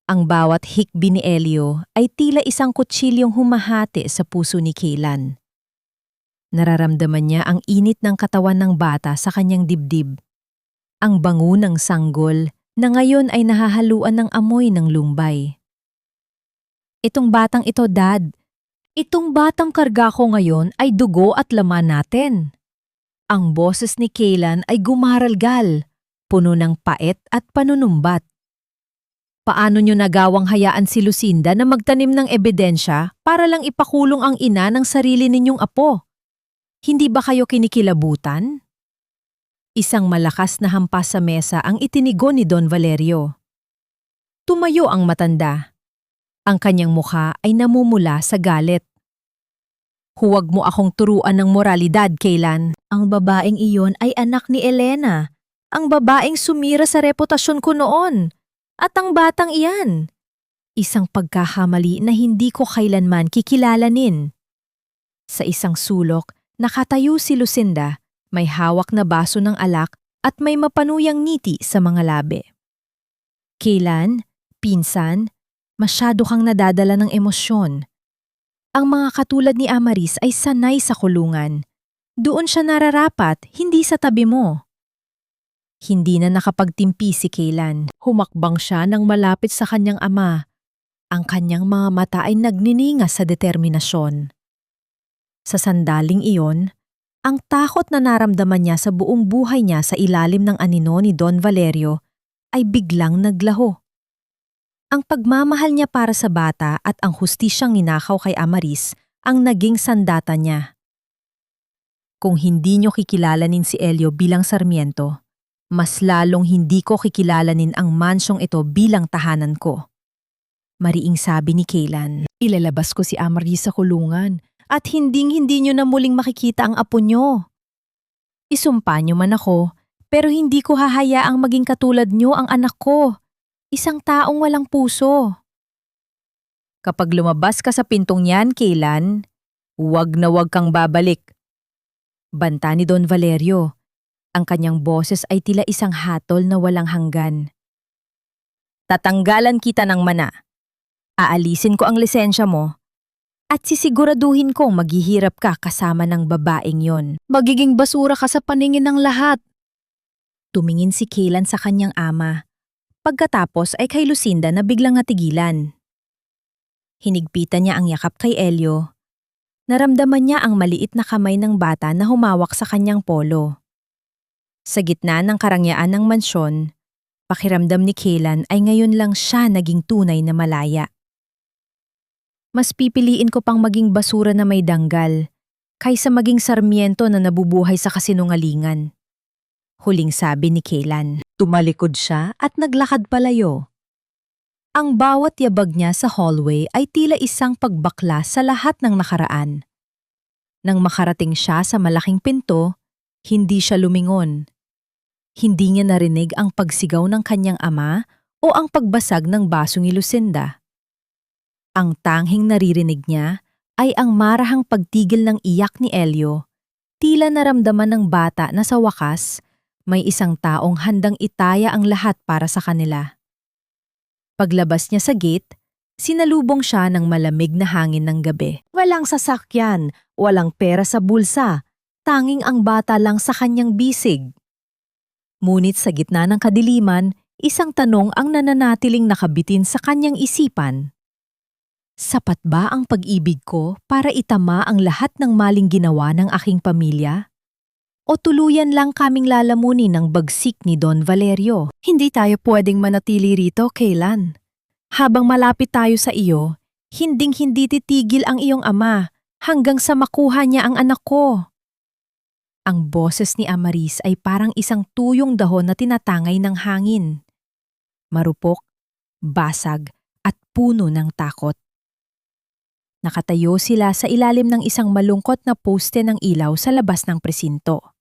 Ang bawat hikbi ni Elio ay tila isang kutsilyong humahati sa puso ni Kaylan. Nararamdaman niya ang init ng katawan ng bata sa kanyang dibdib. Ang bango ng sanggol na ngayon ay nahahaluan ng amoy ng lumbay. Itong batang ito, Dad. Itong batang karga ko ngayon ay dugo at laman natin. Ang boses ni Kaylan ay gumaralgal, puno ng pait at panunumbat. Paano niyo nagawang hayaan si Lucinda na magtanim ng ebidensya para lang ipakulong ang ina ng sarili ninyong apo? Hindi ba kayo kinikilabutan? Isang malakas na hampas sa mesa ang itinigon ni Don Valerio. Tumayo ang matanda. Ang kanyang mukha ay namumula sa galit. Huwag mo akong turuan ng moralidad, Kaylan. Ang babaeng iyon ay anak ni Elena. Ang babaeng sumira sa reputasyon ko noon. At ang batang iyan. Isang pagkakamali na hindi ko kailanman kikilalanin. Sa isang sulok, nakatayo si Lucinda, may hawak na baso ng alak at may mapanuyang ngiti sa mga labi. Kaylan, pinsan, masyado kang nadadala ng emosyon. Ang mga katulad ni Amaris ay sanay sa kulungan. Doon siya nararapat, hindi sa tabi mo. Hindi na nakapagtimpi si Kaylan. Humakbang siya nang malapit sa kanyang ama. Ang kanyang mga mata ay nagniningas sa determinasyon. Sa sandaling iyon, ang takot na naramdaman niya sa buong buhay niya sa ilalim ng anino ni Don Valerio ay biglang naglaho. Ang pagmamahal niya para sa bata at ang hustisyang ninakaw kay Amaris ang naging sandata niya. Kung hindi niyo kikilalanin si Elio bilang Sarmiento, mas lalong hindi ko kikilalanin ang mansyong ito bilang tahanan ko. Mariing sabi ni Kaylan, ilalabas ko si Amaris sa kulungan at hindi niyo na muling makikita ang apo niyo. Isumpa niyo man ako, pero hindi ko hahayaang maging katulad niyo ang anak ko. Isang taong walang puso. Kapag lumabas ka sa pintong yan, Kaylan, huwag na huwag kang babalik. Banta ni Don Valerio. Ang kanyang boses ay tila isang hatol na walang hanggan. Tatanggalan kita ng mana. Aalisin ko ang lisensya mo at sisiguraduhin kong maghihirap ka kasama ng babaeng yon. Magiging basura ka sa paningin ng lahat. Tumingin si Kaylan sa kanyang ama. Pagkatapos ay kay Lucinda na biglang natigilan. Hinigpitan niya ang yakap kay Elio. Naramdaman niya ang maliit na kamay ng bata na humawak sa kanyang polo. Sa gitna ng karangyaan ng mansyon, pakiramdam ni Kaylan ay ngayon lang siya naging tunay na malaya. Mas pipiliin ko pang maging basura na may danggal, kaysa maging Sarmiento na nabubuhay sa kasinungalingan. Huling sabi ni Kaylan. Tumalikod siya at naglakad palayo. Ang bawat yabag niya sa hallway ay tila isang pagbakla sa lahat ng nakaraan. Nang makarating siya sa malaking pinto, hindi siya lumingon. Hindi niya narinig ang pagsigaw ng kanyang ama o ang pagbasag ng baso ni Lucinda. Ang tanghing naririnig niya ay ang marahang pagtigil ng iyak ni Elio, tila naramdaman ng bata na sa wakas, may isang taong handang itaya ang lahat para sa kanila. Paglabas niya sa gate, sinalubong siya ng malamig na hangin ng gabi. Walang sasakyan, walang pera sa bulsa, tanging ang bata lang sa kanyang bisig. Ngunit sa gitna ng kadiliman, isang tanong ang nananatiling nakabitin sa kanyang isipan. Sapat ba ang pag-ibig ko para itama ang lahat ng maling ginawa ng aking pamilya? O tuluyan lang kaming lalamunin ng bagsik ni Don Valerio? Hindi tayo pwedeng manatili rito, Kaylan. Habang malapit tayo sa iyo, hinding-hindi titigil ang iyong ama hanggang sa makuha niya ang anak ko. Ang boses ni Amaris ay parang isang tuyong dahon na tinatangay ng hangin. Marupok, basag, at puno ng takot. Nakatayo sila sa ilalim ng isang malungkot na poste ng ilaw sa labas ng presinto.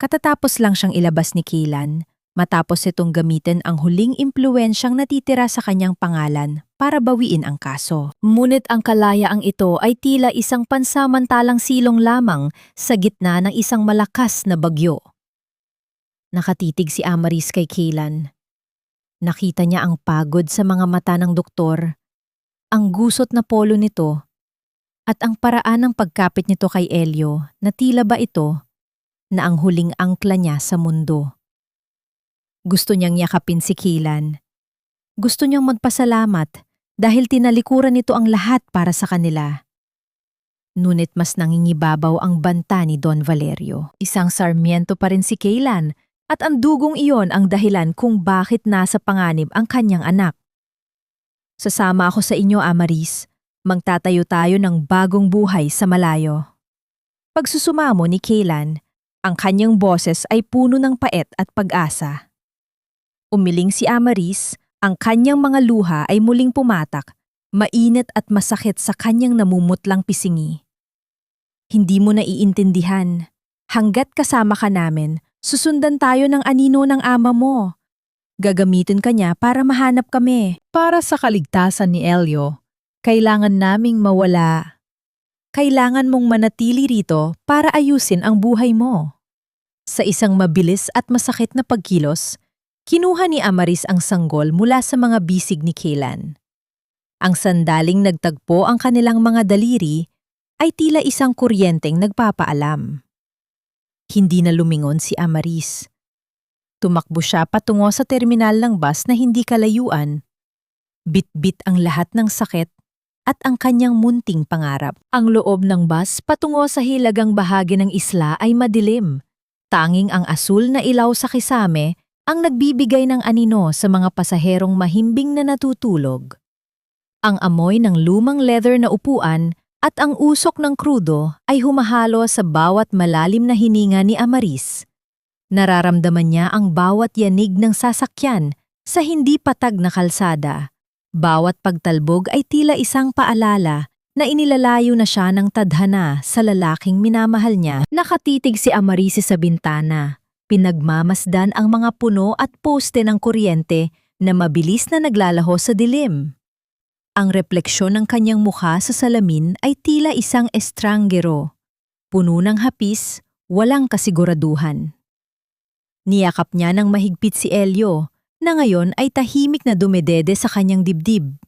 Katatapos lang siyang ilabas ni Kaylan, matapos itong gamitin ang huling impluwensyang natitira sa kanyang pangalan para bawiin ang kaso. Ngunit ang kalayaang ito ay tila isang pansamantalang silong lamang sa gitna ng isang malakas na bagyo. Nakatitig si Amaris kay Kaylan. Nakita niya ang pagod sa mga mata ng doktor, ang gusot na polo nito, at ang paraan ng pagkapit nito kay Elio na tila ba ito na ang huling angkla niya sa mundo. Gusto niyang yakapin si Kaylan. Gusto niyang magpasalamat dahil tinalikuran nito ang lahat para sa kanila. Ngunit mas nangingibabaw ang banta ni Don Valerio. Isang Sarmiento pa rin si Kaylan at ang dugong iyon ang dahilan kung bakit nasa panganib ang kanyang anak. Sasama ako sa inyo, Amaris. Magtatayo tayo ng bagong buhay sa malayo. Pagsusumamo ni Kaylan, ang kanyang boses ay puno ng paet at pag-asa. Umiling si Amaris, ang kanyang mga luha ay muling pumatak, mainit at masakit sa kanyang namumutlang pisingi. Hindi mo naiintindihan. Hanggat kasama ka namin, susundan tayo ng anino ng ama mo. Gagamitin ka niya para mahanap kami. Para sa kaligtasan ni Elio, kailangan naming mawala. Kailangan mong manatili rito para ayusin ang buhay mo. Sa isang mabilis at masakit na pagkilos, kinuha ni Amaris ang sanggol mula sa mga bisig ni Kaylan. Ang sandaling nagtagpo ang kanilang mga daliri ay tila isang kuryenteng nagpapaalam. Hindi na lumingon si Amaris. Tumakbo siya patungo sa terminal ng bus na hindi kalayuan. Bit-bit ang lahat ng sakit at ang kanyang munting pangarap. Ang loob ng bus patungo sa hilagang bahagi ng isla ay madilim. Tanging ang asul na ilaw sa kisame ang nagbibigay ng anino sa mga pasaherong mahimbing na natutulog. Ang amoy ng lumang leather na upuan at ang usok ng krudo ay humahalo sa bawat malalim na hininga ni Amaris. Nararamdaman niya ang bawat yanig ng sasakyan sa hindi patag na kalsada. Bawat pagtalbog ay tila isang paalala na inilalayo na siya ng tadhana sa lalaking minamahal niya. Nakatitig si Amaris sa bintana. Pinagmamasdan ang mga puno at poste ng kuryente na mabilis na naglalaho sa dilim. Ang refleksyon ng kanyang mukha sa salamin ay tila isang estranggero. Puno ng hapis, walang kasiguraduhan. Niyakap niya ng mahigpit si Elio, na ngayon ay tahimik na dumedede sa kanyang dibdib.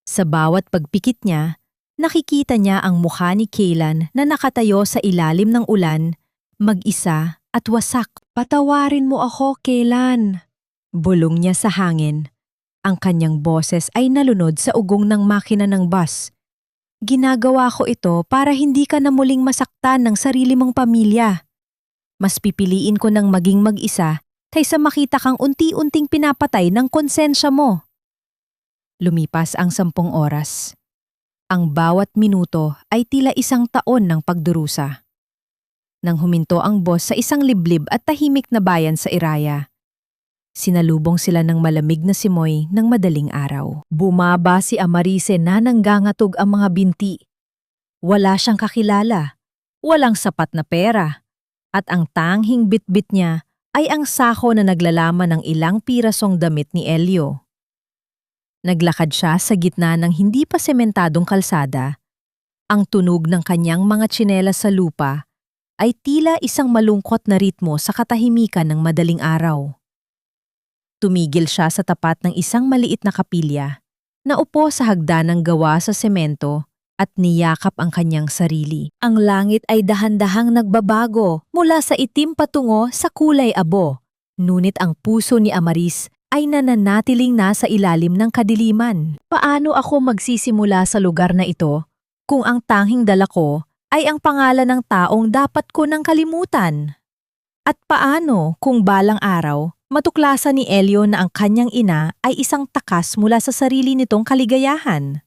Sa bawat pagpikit niya, nakikita niya ang mukha ni Kaylan na nakatayo sa ilalim ng ulan, mag-isa at wasak. "Patawarin mo ako, Kaylan," bulong niya sa hangin. Ang kanyang boses ay nalunod sa ugong ng makina ng bus. "Ginagawa ko ito para hindi ka na muling masaktan ng sarili mong pamilya. Mas pipiliin ko ng maging mag-isa kaysa makita kang unti-unting pinapatay ng konsensya mo." Lumipas ang 10 oras. Ang bawat minuto ay tila isang taon ng pagdurusa. Nang huminto ang bus sa isang liblib at tahimik na bayan sa Iraya, sinalubong sila ng malamig na simoy ng madaling araw. Bumaba si Amarise na nanggangatog ang mga binti. Wala siyang kakilala, walang sapat na pera, at ang tanghing bitbit niya ay ang sako na naglalaman ng ilang pirasong damit ni Elio. Naglakad siya sa gitna ng hindi pa sementadong kalsada. Ang tunog ng kanyang mga tsinelas sa lupa ay tila isang malungkot na ritmo sa katahimikan ng madaling araw. Tumigil siya sa tapat ng isang maliit na kapilya, naupo sa hagdanang gawa sa semento at niyakap ang kanyang sarili. Ang langit ay dahan-dahang nagbabago mula sa itim patungo sa kulay abo. Ngunit ang puso ni Amaris ay nananatiling nasa ilalim ng kadiliman. Paano ako magsisimula sa lugar na ito kung ang tanging dala ko ay ang pangalan ng taong dapat ko nang kalimutan? At paano kung balang araw matuklasan ni Elio na ang kanyang ina ay isang takas mula sa sarili nitong kaligayahan?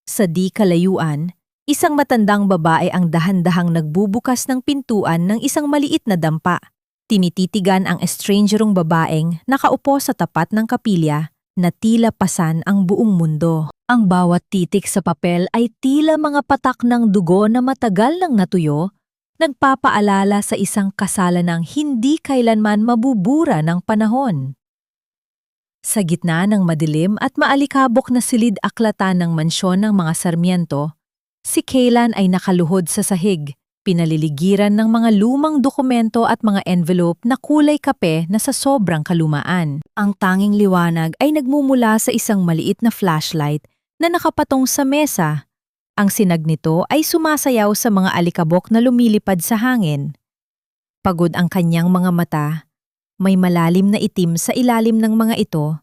Sa di kalayuan, isang matandang babae ang dahan-dahang nagbubukas ng pintuan ng isang maliit na dampa. Tinititigan ang estrangerong babaeng nakaupo sa tapat ng kapilya na tila pasan ang buong mundo. Ang bawat titik sa papel ay tila mga patak ng dugo na matagal nang natuyo, nagpapaalala sa isang kasalanang hindi kailanman mabubura ng panahon. Sa gitna ng madilim at maalikabok na silid-aklatan ng mansyon ng mga Sarmiento, si Kaylan ay nakaluhod sa sahig, pinaliligiran ng mga lumang dokumento at mga envelope na kulay kape na sa sobrang kalumaan. Ang tanging liwanag ay nagmumula sa isang maliit na flashlight na nakapatong sa mesa. Ang sinag nito ay sumasayaw sa mga alikabok na lumilipad sa hangin. Pagod ang kanyang mga mata, may malalim na itim sa ilalim ng mga ito,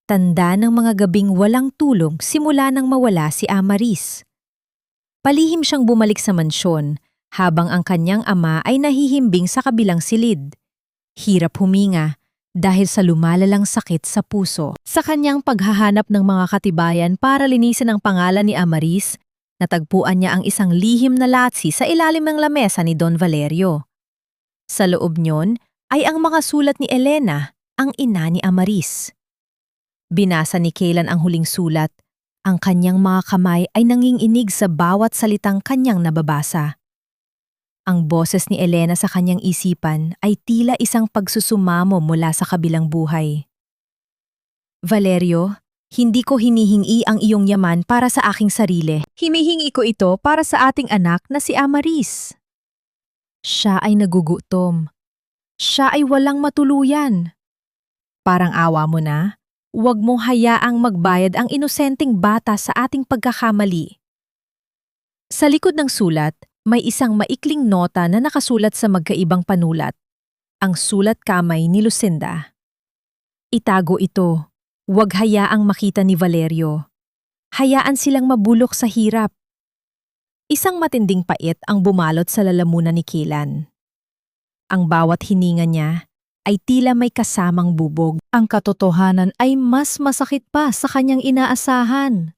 tanda ng mga gabing walang tulog simula nang mawala si Amaris. Palihim siyang bumalik sa mansyon habang ang kanyang ama ay nahihimbing sa kabilang silid. Hirap huminga dahil sa lumalalang sakit sa puso. Sa kanyang paghahanap ng mga katibayan para linisin ang pangalan ni Amaris, natagpuan niya ang isang lihim na latsi sa ilalim ng lamesa ni Don Valerio. Sa loob niyon ay ang mga sulat ni Elena, ang ina ni Amaris. Binasa ni Kaylan ang huling sulat. Ang kanyang mga kamay ay nanginginig sa bawat salitang kanyang nababasa. Ang boses ni Elena sa kanyang isipan ay tila isang pagsusumamo mula sa kabilang buhay. Valerio, hindi ko hinihingi ang iyong yaman para sa aking sarili. Hinihingi ko ito para sa ating anak na si Amaris. Siya ay nagugutom. Siya ay walang matuluyan. Parang awa mo na, huwag mong hayaang magbayad ang inosenteng bata sa ating pagkakamali. Sa likod ng sulat, may isang maikling nota na nakasulat sa magkaibang panulat. Ang sulat kamay ni Lucinda. Itago ito. Huwag hayaang makita ni Valerio. Hayaan silang mabulok sa hirap. Isang matinding pait ang bumalot sa lalamunan ni Kaylan. Ang bawat hininga niya ay tila may kasamang bubog. Ang katotohanan ay mas masakit pa sa kanyang inaasahan.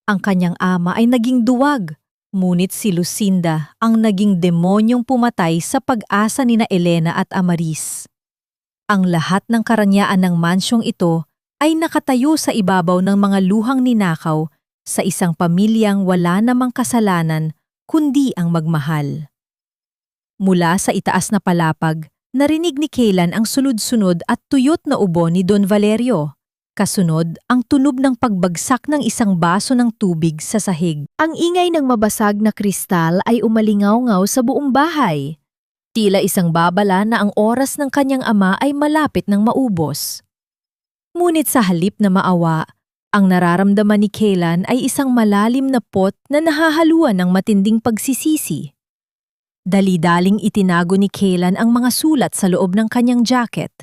Ang kanyang ama ay naging duwag, ngunit si Lucinda ang naging demonyong pumatay sa pag-asa nina Elena at Amaris. Ang lahat ng karanyaan ng mansyong ito ay nakatayo sa ibabaw ng mga luhang ninakaw sa isang pamilyang wala namang kasalanan kundi ang magmahal. Mula sa itaas na palapag, narinig ni Kaylan ang sunod-sunod at tuyot na ubo ni Don Valerio. Kasunod, ang tunog ng pagbagsak ng isang baso ng tubig sa sahig. Ang ingay ng mabasag na kristal ay umalingaw-ngaw sa buong bahay. Tila isang babala na ang oras ng kanyang ama ay malapit ng maubos. Ngunit sa halip na maawa, ang nararamdaman ni Kaylan ay isang malalim na pot na nahahaluan ng matinding pagsisisi. Dali-daling itinago ni Kaylan ang mga sulat sa loob ng kanyang jacket.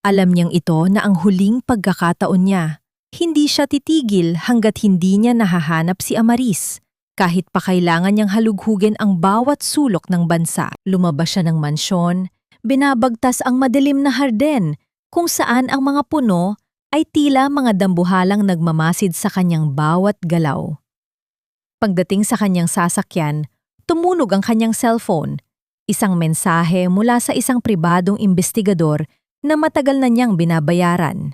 Alam niyang ito na ang huling pagkakataon niya. Hindi siya titigil hanggat hindi niya nahahanap si Amaris. Kahit pa kailangan niyang halughugin ang bawat sulok ng bansa. Lumabas siya ng mansyon, binabagtas ang madilim na harden kung saan ang mga puno ay tila mga dambuhalang nagmamasid sa kanyang bawat galaw. Pagdating sa kanyang sasakyan, tumunog ang kanyang cellphone, isang mensahe mula sa isang pribadong investigador na matagal na niyang binabayaran.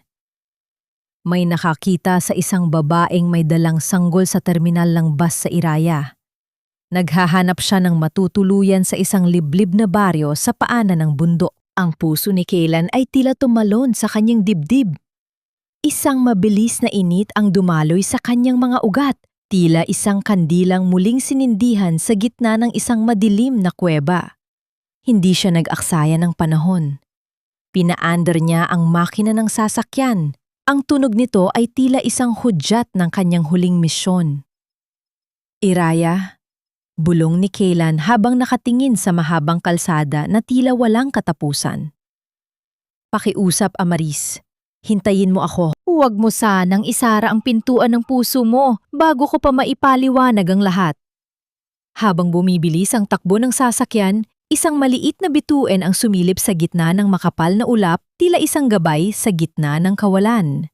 May nakakita sa isang babaeng may dalang sanggol sa terminal ng bus sa Iraya. Naghahanap siya ng matutuluyan sa isang liblib na baryo sa paanan ng bundok. Ang puso ni Kaylan ay tila tumalon sa kanyang dibdib. Isang mabilis na init ang dumaloy sa kanyang mga ugat. Tila isang kandilang muling sinindihan sa gitna ng isang madilim na kuweba. Hindi siya nag-aksaya ng panahon. Pinaandar niya ang makina ng sasakyan. Ang tunog nito ay tila isang hudyat ng kanyang huling misyon. Iraya, bulong ni Kaylan habang nakatingin sa mahabang kalsada na tila walang katapusan. Pakiusap, Amaris. Hintayin mo ako. Huwag mo sanang isara ang pintuan ng puso mo bago ko pa maipaliwanag ang lahat. Habang bumibilis ang takbo ng sasakyan, isang maliit na bituin ang sumilip sa gitna ng makapal na ulap, tila isang gabay sa gitna ng kawalan.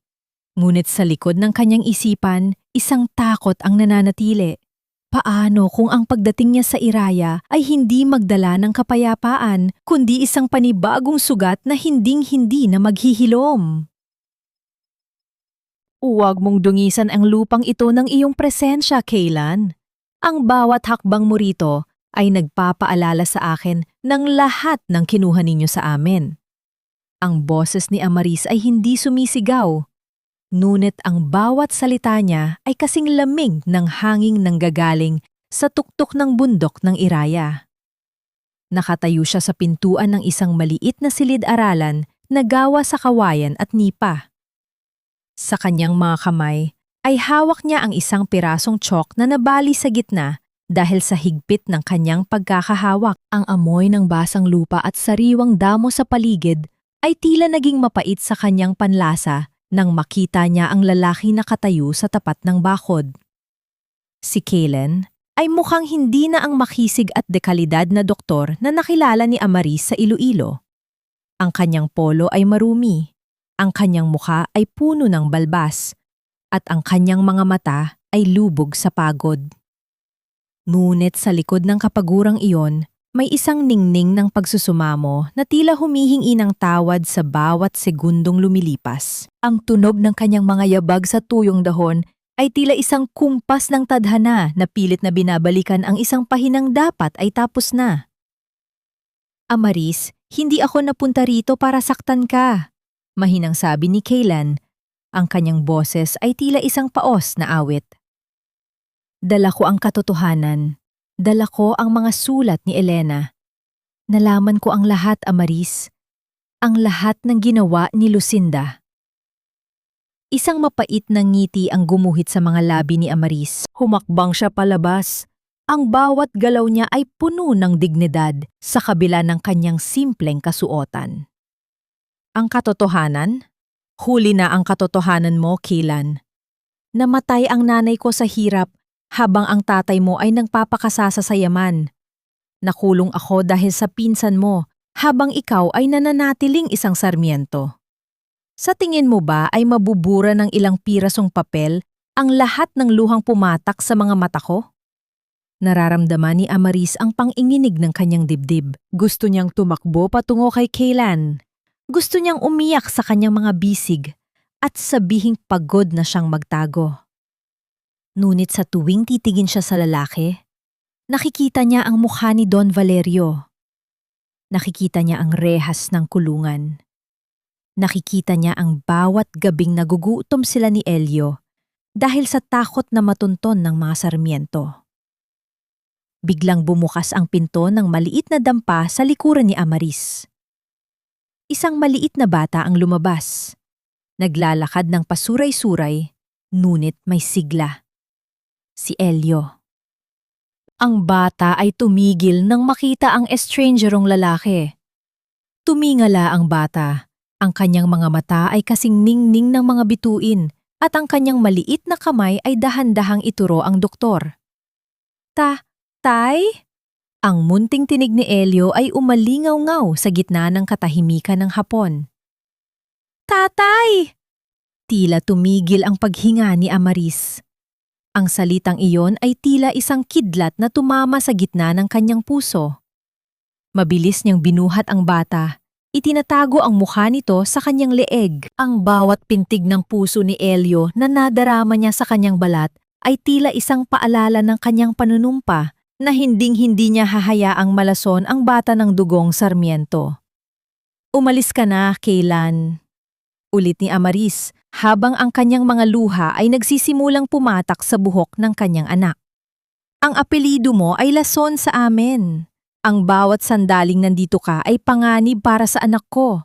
Ngunit sa likod ng kanyang isipan, isang takot ang nananatili. Paano kung ang pagdating niya sa Iraya ay hindi magdala ng kapayapaan, kundi isang panibagong sugat na hinding-hindi na maghihilom? Huwag mong dungisan ang lupang ito ng iyong presensya, Kaylan. Ang bawat hakbang mo rito ay nagpapaalala sa akin ng lahat ng kinuha ninyo sa amin. Ang boses ni Amaris ay hindi sumisigaw, ngunit ang bawat salita niya ay kasing lamig ng hanging nanggagaling sa tuktok ng bundok ng Iraya. Nakatayo siya sa pintuan ng isang maliit na silid-aralan na gawa sa kawayan at nipa. Sa kanyang mga kamay ay hawak niya ang isang pirasong chalk na nabali sa gitna dahil sa higpit ng kanyang pagkakahawak. Ang amoy ng basang lupa at sariwang damo sa paligid ay tila naging mapait sa kanyang panlasa nang makita niya ang lalaki na katayo sa tapat ng bakod. Si Kaylan ay mukhang hindi na ang makisig at dekalidad na doktor na nakilala ni Amaris sa Iloilo. Ang kanyang polo ay marumi, ang kanyang mukha ay puno ng balbas, at ang kanyang mga mata ay lubog sa pagod. Ngunit sa likod ng kapagurang iyon, may isang ningning ng pagsusumamo na tila humihingi ng tawad sa bawat segundong lumilipas. Ang tunog ng kanyang mga yabag sa tuyong dahon ay tila isang kumpas ng tadhana na pilit na binabalikan ang isang pahinang dapat ay tapos na. Amaris, hindi ako napunta rito para saktan ka, mahinang sabi ni Kaylan. Ang kanyang boses ay tila isang paos na awit. Dala ko ang katotohanan. Dala ko ang mga sulat ni Elena. Nalaman ko ang lahat, Amaris. Ang lahat ng ginawa ni Lucinda. Isang mapait na ngiti ang gumuhit sa mga labi ni Amaris. Humakbang siya palabas. Ang bawat galaw niya ay puno ng dignidad sa kabila ng kanyang simpleng kasuotan. Ang katotohanan? Huli na ang katotohanan mo, Kaylan. Namatay ang nanay ko sa hirap habang ang tatay mo ay nagpapakasasa sa yaman. Nakulong ako dahil sa pinsan mo habang ikaw ay nananatiling isang Sarmiento. Sa tingin mo ba ay mabubura ng ilang pirasong papel ang lahat ng luhang pumatak sa mga mata ko? Nararamdaman ni Amaris ang panginginig ng kanyang dibdib. Gusto niyang tumakbo patungo kay Kaylan. Gusto niyang umiyak sa kanyang mga bisig at sabihing pagod na siyang magtago. Ngunit sa tuwing titingin siya sa lalaki, nakikita niya ang mukha ni Don Valerio. Nakikita niya ang rehas ng kulungan. Nakikita niya ang bawat gabing nagugutom sila ni Elio dahil sa takot na matunton ng mga Sarmiento. Biglang bumukas ang pinto ng maliit na dampa sa likuran ni Amaris. Isang maliit na bata ang lumabas. Naglalakad ng pasuray-suray, ngunit may sigla. Si Elio. Ang bata ay tumigil nang makita ang estrangerong lalaki. Tumingala ang bata. Ang kanyang mga mata ay kasing ningning ng mga bituin at ang kanyang maliit na kamay ay dahan-dahang ituro ang doktor. Tay? Ang munting tinig ni Elio ay umalingaw-ngaw sa gitna ng katahimikan ng hapon. Tatay! Tila tumigil ang paghinga ni Amaris. Ang salitang iyon ay tila isang kidlat na tumama sa gitna ng kanyang puso. Mabilis niyang binuhat ang bata. Itinatago ang mukha nito sa kanyang leeg. Ang bawat pintig ng puso ni Elio na nadarama niya sa kanyang balat ay tila isang paalala ng kanyang panunumpa na hinding-hindi niya hahayaang malason ang bata ng dugong Sarmiento. Umalis ka na, Kaylan. Ulit ni Amaris habang ang kanyang mga luha ay nagsisimulang pumatak sa buhok ng kanyang anak. Ang apelyido mo ay lason sa amin. Ang bawat sandaling nandito ka ay panganib para sa anak ko.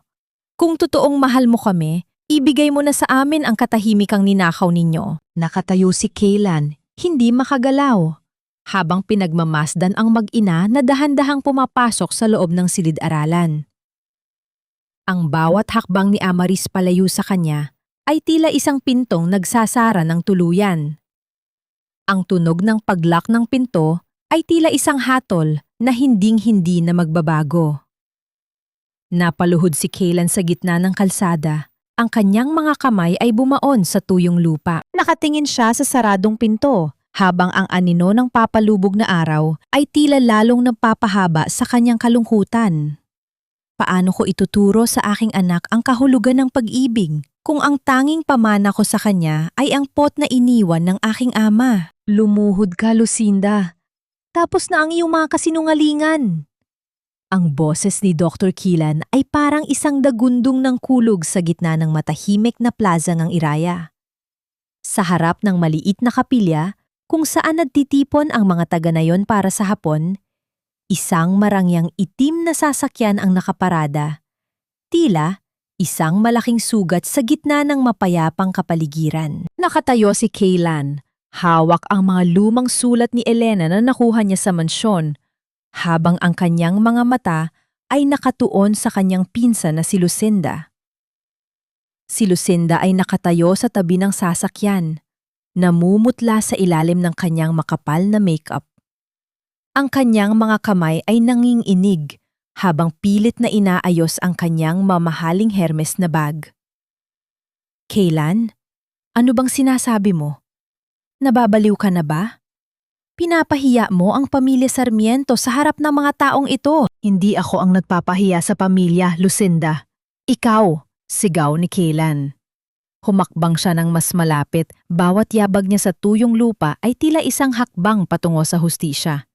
Kung totoong mahal mo kami, ibigay mo na sa amin ang katahimikang ninakaw ninyo. Nakatayo si Kaylan, hindi makagalaw, habang pinagmamasdan ang mag-ina na dahan-dahang pumapasok sa loob ng silid-aralan. Ang bawat hakbang ni Amaris palayo sa kanya ay tila isang pintong nagsasara ng tuluyan. Ang tunog ng paglock ng pinto ay tila isang hatol na hinding-hindi na magbabago. Napaluhod si Kaylan sa gitna ng kalsada. Ang kanyang mga kamay ay bumaon sa tuyong lupa. Nakatingin siya sa saradong pinto, habang ang anino ng papalubog na araw ay tila lalong nagpapahaba sa kanyang kalungkutan. Paano ko ituturo sa aking anak ang kahulugan ng pag-ibig kung ang tanging pamana ko sa kanya ay ang pot na iniwan ng aking ama? Lumuhod ka, Lucinda. Tapos na ang iyong mga kasinungalingan. Ang boses ni Dr. Kilan ay parang isang dagundong ng kulog sa gitna ng matahimik na plaza ng Iraya. Sa harap ng maliit na kapilya, kung saan nagtitipon ang mga taga-nayon para sa hapon, isang marangyang itim na sasakyan ang nakaparada. Tila, isang malaking sugat sa gitna ng mapayapang kapaligiran. Nakatayo si Kaylan. Hawak ang mga lumang sulat ni Elena na nakuha niya sa mansyon, habang ang kanyang mga mata ay nakatuon sa kanyang pinsan na si Lucinda. Si Lucinda ay nakatayo sa tabi ng sasakyan, namumutla sa ilalim ng kanyang makapal na makeup. Ang kanyang mga kamay ay nanginginig habang pilit na inaayos ang kanyang mamahaling Hermes na bag. Kaylan, ano bang sinasabi mo? Nababaliw ka na ba? Pinapahiya mo ang pamilya Sarmiento sa harap ng mga taong ito. Hindi ako ang nagpapahiya sa pamilya, Lucinda. Ikaw, sigaw ni Kaylan. Humakbang siya ng mas malapit, bawat yabag niya sa tuyong lupa ay tila isang hakbang patungo sa hustisya.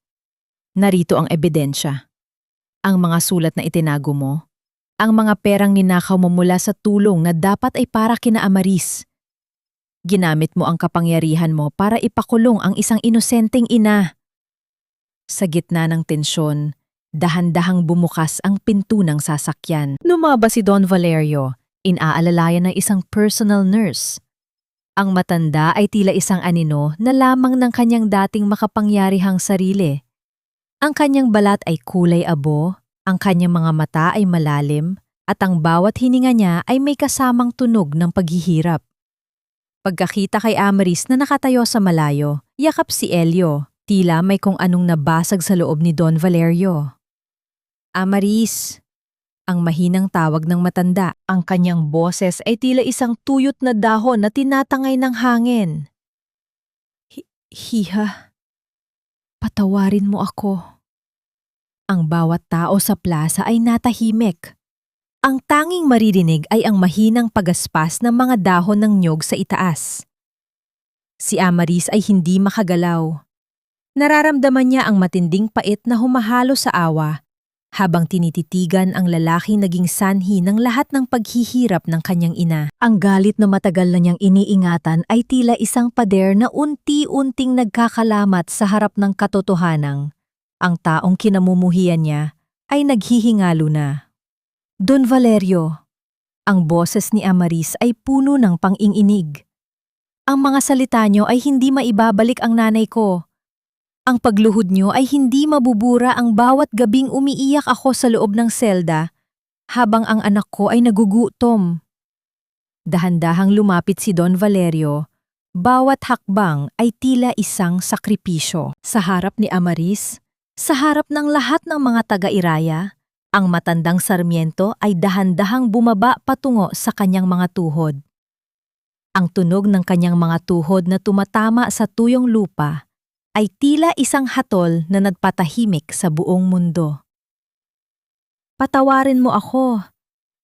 Narito ang ebidensya. Ang mga sulat na itinago mo, ang mga perang ninakaw mo mula sa tulong na dapat ay para kina Amaris. Ginamit mo ang kapangyarihan mo para ipakulong ang isang inosenteng ina. Sa gitna ng tensyon, dahan-dahang bumukas ang pinto ng sasakyan. Lumabas si Don Valerio, inaalalayan ng isang personal nurse. Ang matanda ay tila isang anino na lamang ng kanyang dating makapangyarihang sarili. Ang kanyang balat ay kulay abo, ang kanyang mga mata ay malalim, at ang bawat hininga niya ay may kasamang tunog ng paghihirap. Pagkakita kay Amaris na nakatayo sa malayo, yakap si Elio, tila may kung anong nabasag sa loob ni Don Valerio. Amaris, ang mahinang tawag ng matanda, ang kanyang boses ay tila isang tuyot na dahon na tinatangay ng hangin. Hiha, patawarin mo ako. Ang bawat tao sa plaza ay natahimik. Ang tanging maririnig ay ang mahinang pagaspas ng mga dahon ng nyog sa itaas. Si Amaris ay hindi makagalaw. Nararamdaman niya ang matinding pait na humahalo sa awa habang tinititigan ang lalaking naging sanhi ng lahat ng paghihirap ng kanyang ina. Ang galit na matagal na niyang iniingatan ay tila isang pader na unti-unting nagkakalamat sa harap ng katotohanang ang taong kinamumuhian niya ay naghihingalo na. Don Valerio, ang boses ni Amaris ay puno ng pang-inginig. Ang mga salita niyo ay hindi maibabalik ang nanay ko. Ang pagluhod niyo ay hindi mabubura ang bawat gabing umiiyak ako sa loob ng selda habang ang anak ko ay nagugutom. Dahan-dahang lumapit si Don Valerio, bawat hakbang ay tila isang sakripisyo. Sa harap ni Amaris, sa harap ng lahat ng mga taga-Iraya, ang matandang Sarmiento ay dahan-dahang bumaba patungo sa kanyang mga tuhod. Ang tunog ng kanyang mga tuhod na tumatama sa tuyong lupa ay tila isang hatol na nagpatahimik sa buong mundo. Patawarin mo ako.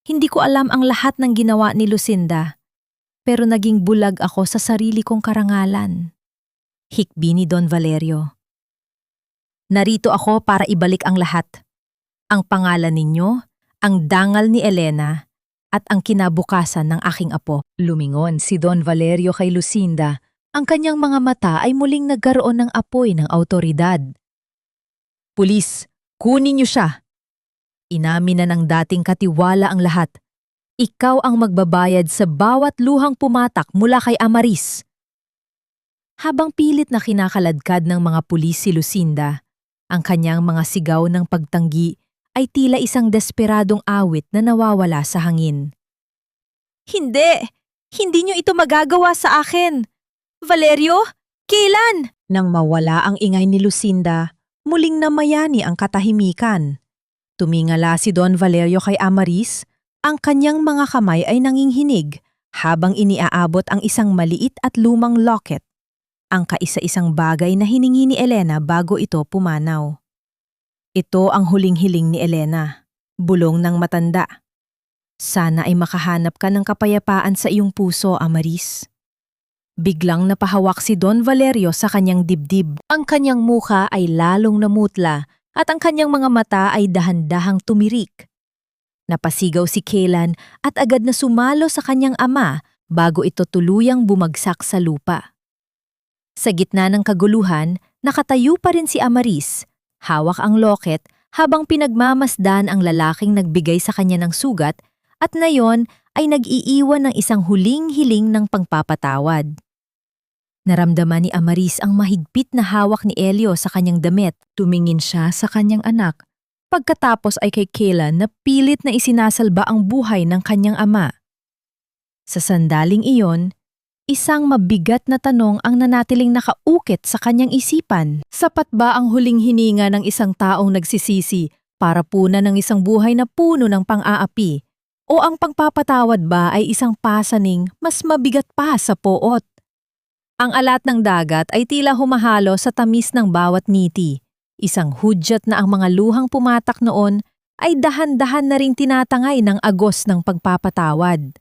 Hindi ko alam ang lahat ng ginawa ni Lucinda, pero naging bulag ako sa sarili kong karangalan. Hikbi ni Don Valerio. Narito ako para ibalik ang lahat. Ang pangalan ninyo, ang dangal ni Elena, at ang kinabukasan ng aking apo. Lumingon si Don Valerio kay Lucinda. Ang kanyang mga mata ay muling nagkaroon ng apoy ng awtoridad. Pulis, kunin niyo siya. Inamin na ng dating katiwala ang lahat. Ikaw ang magbabayad sa bawat luhang pumatak mula kay Amaris. Habang pilit na kinakaladkad ng mga pulis si Lucinda, ang kanyang mga sigaw ng pagtanggi ay tila isang desperadong awit na nawawala sa hangin. Hindi! Hindi niyo ito magagawa sa akin! Valerio? Kailan? Nang mawala ang ingay ni Lucinda, muling namayani ang katahimikan. Tumingala si Don Valerio kay Amaris, ang kanyang mga kamay ay nanginghinig habang iniaabot ang isang maliit at lumang locket, ang kaisa-isang bagay na hiningi ni Elena bago ito pumanaw. Ito ang huling hiling ni Elena, Bulong ng matanda. Sana ay makahanap ka ng kapayapaan sa iyong puso, Amaris. Biglang napahawak si Don Valerio sa kanyang dibdib. Ang kanyang muka ay lalong namutla at ang kanyang mga mata ay dahan-dahang tumirik. Napasigaw si Kaylan at agad na sumalo sa kanyang ama bago ito tuluyang bumagsak sa lupa. Sa gitna ng kaguluhan, nakatayo pa rin si Amaris, hawak ang loket habang pinagmamasdan ang lalaking nagbigay sa kanya ng sugat at ngayon ay nag-iiwan ng isang huling hiling ng pagpapatawad. Naramdaman ni Amaris ang mahigpit na hawak ni Elio sa kanyang damit. Tumingin siya sa kanyang anak. Pagkatapos ay kay Kaylan na pilit na isinasalba ang buhay ng kanyang ama. Sa sandaling iyon, isang mabigat na tanong ang nanatiling nakaukit sa kanyang isipan. Sapat ba ang huling hininga ng isang taong nagsisisi para punan ng isang buhay na puno ng pang-aapi? O ang pagpapatawad ba ay isang pasaning mas mabigat pa sa poot? Ang alat ng dagat ay tila humahalo sa tamis ng bawat ngiti. Isang hudyat na ang mga luhang pumatak noon ay dahan-dahan na ring tinatangay ng agos ng pagpapatawad.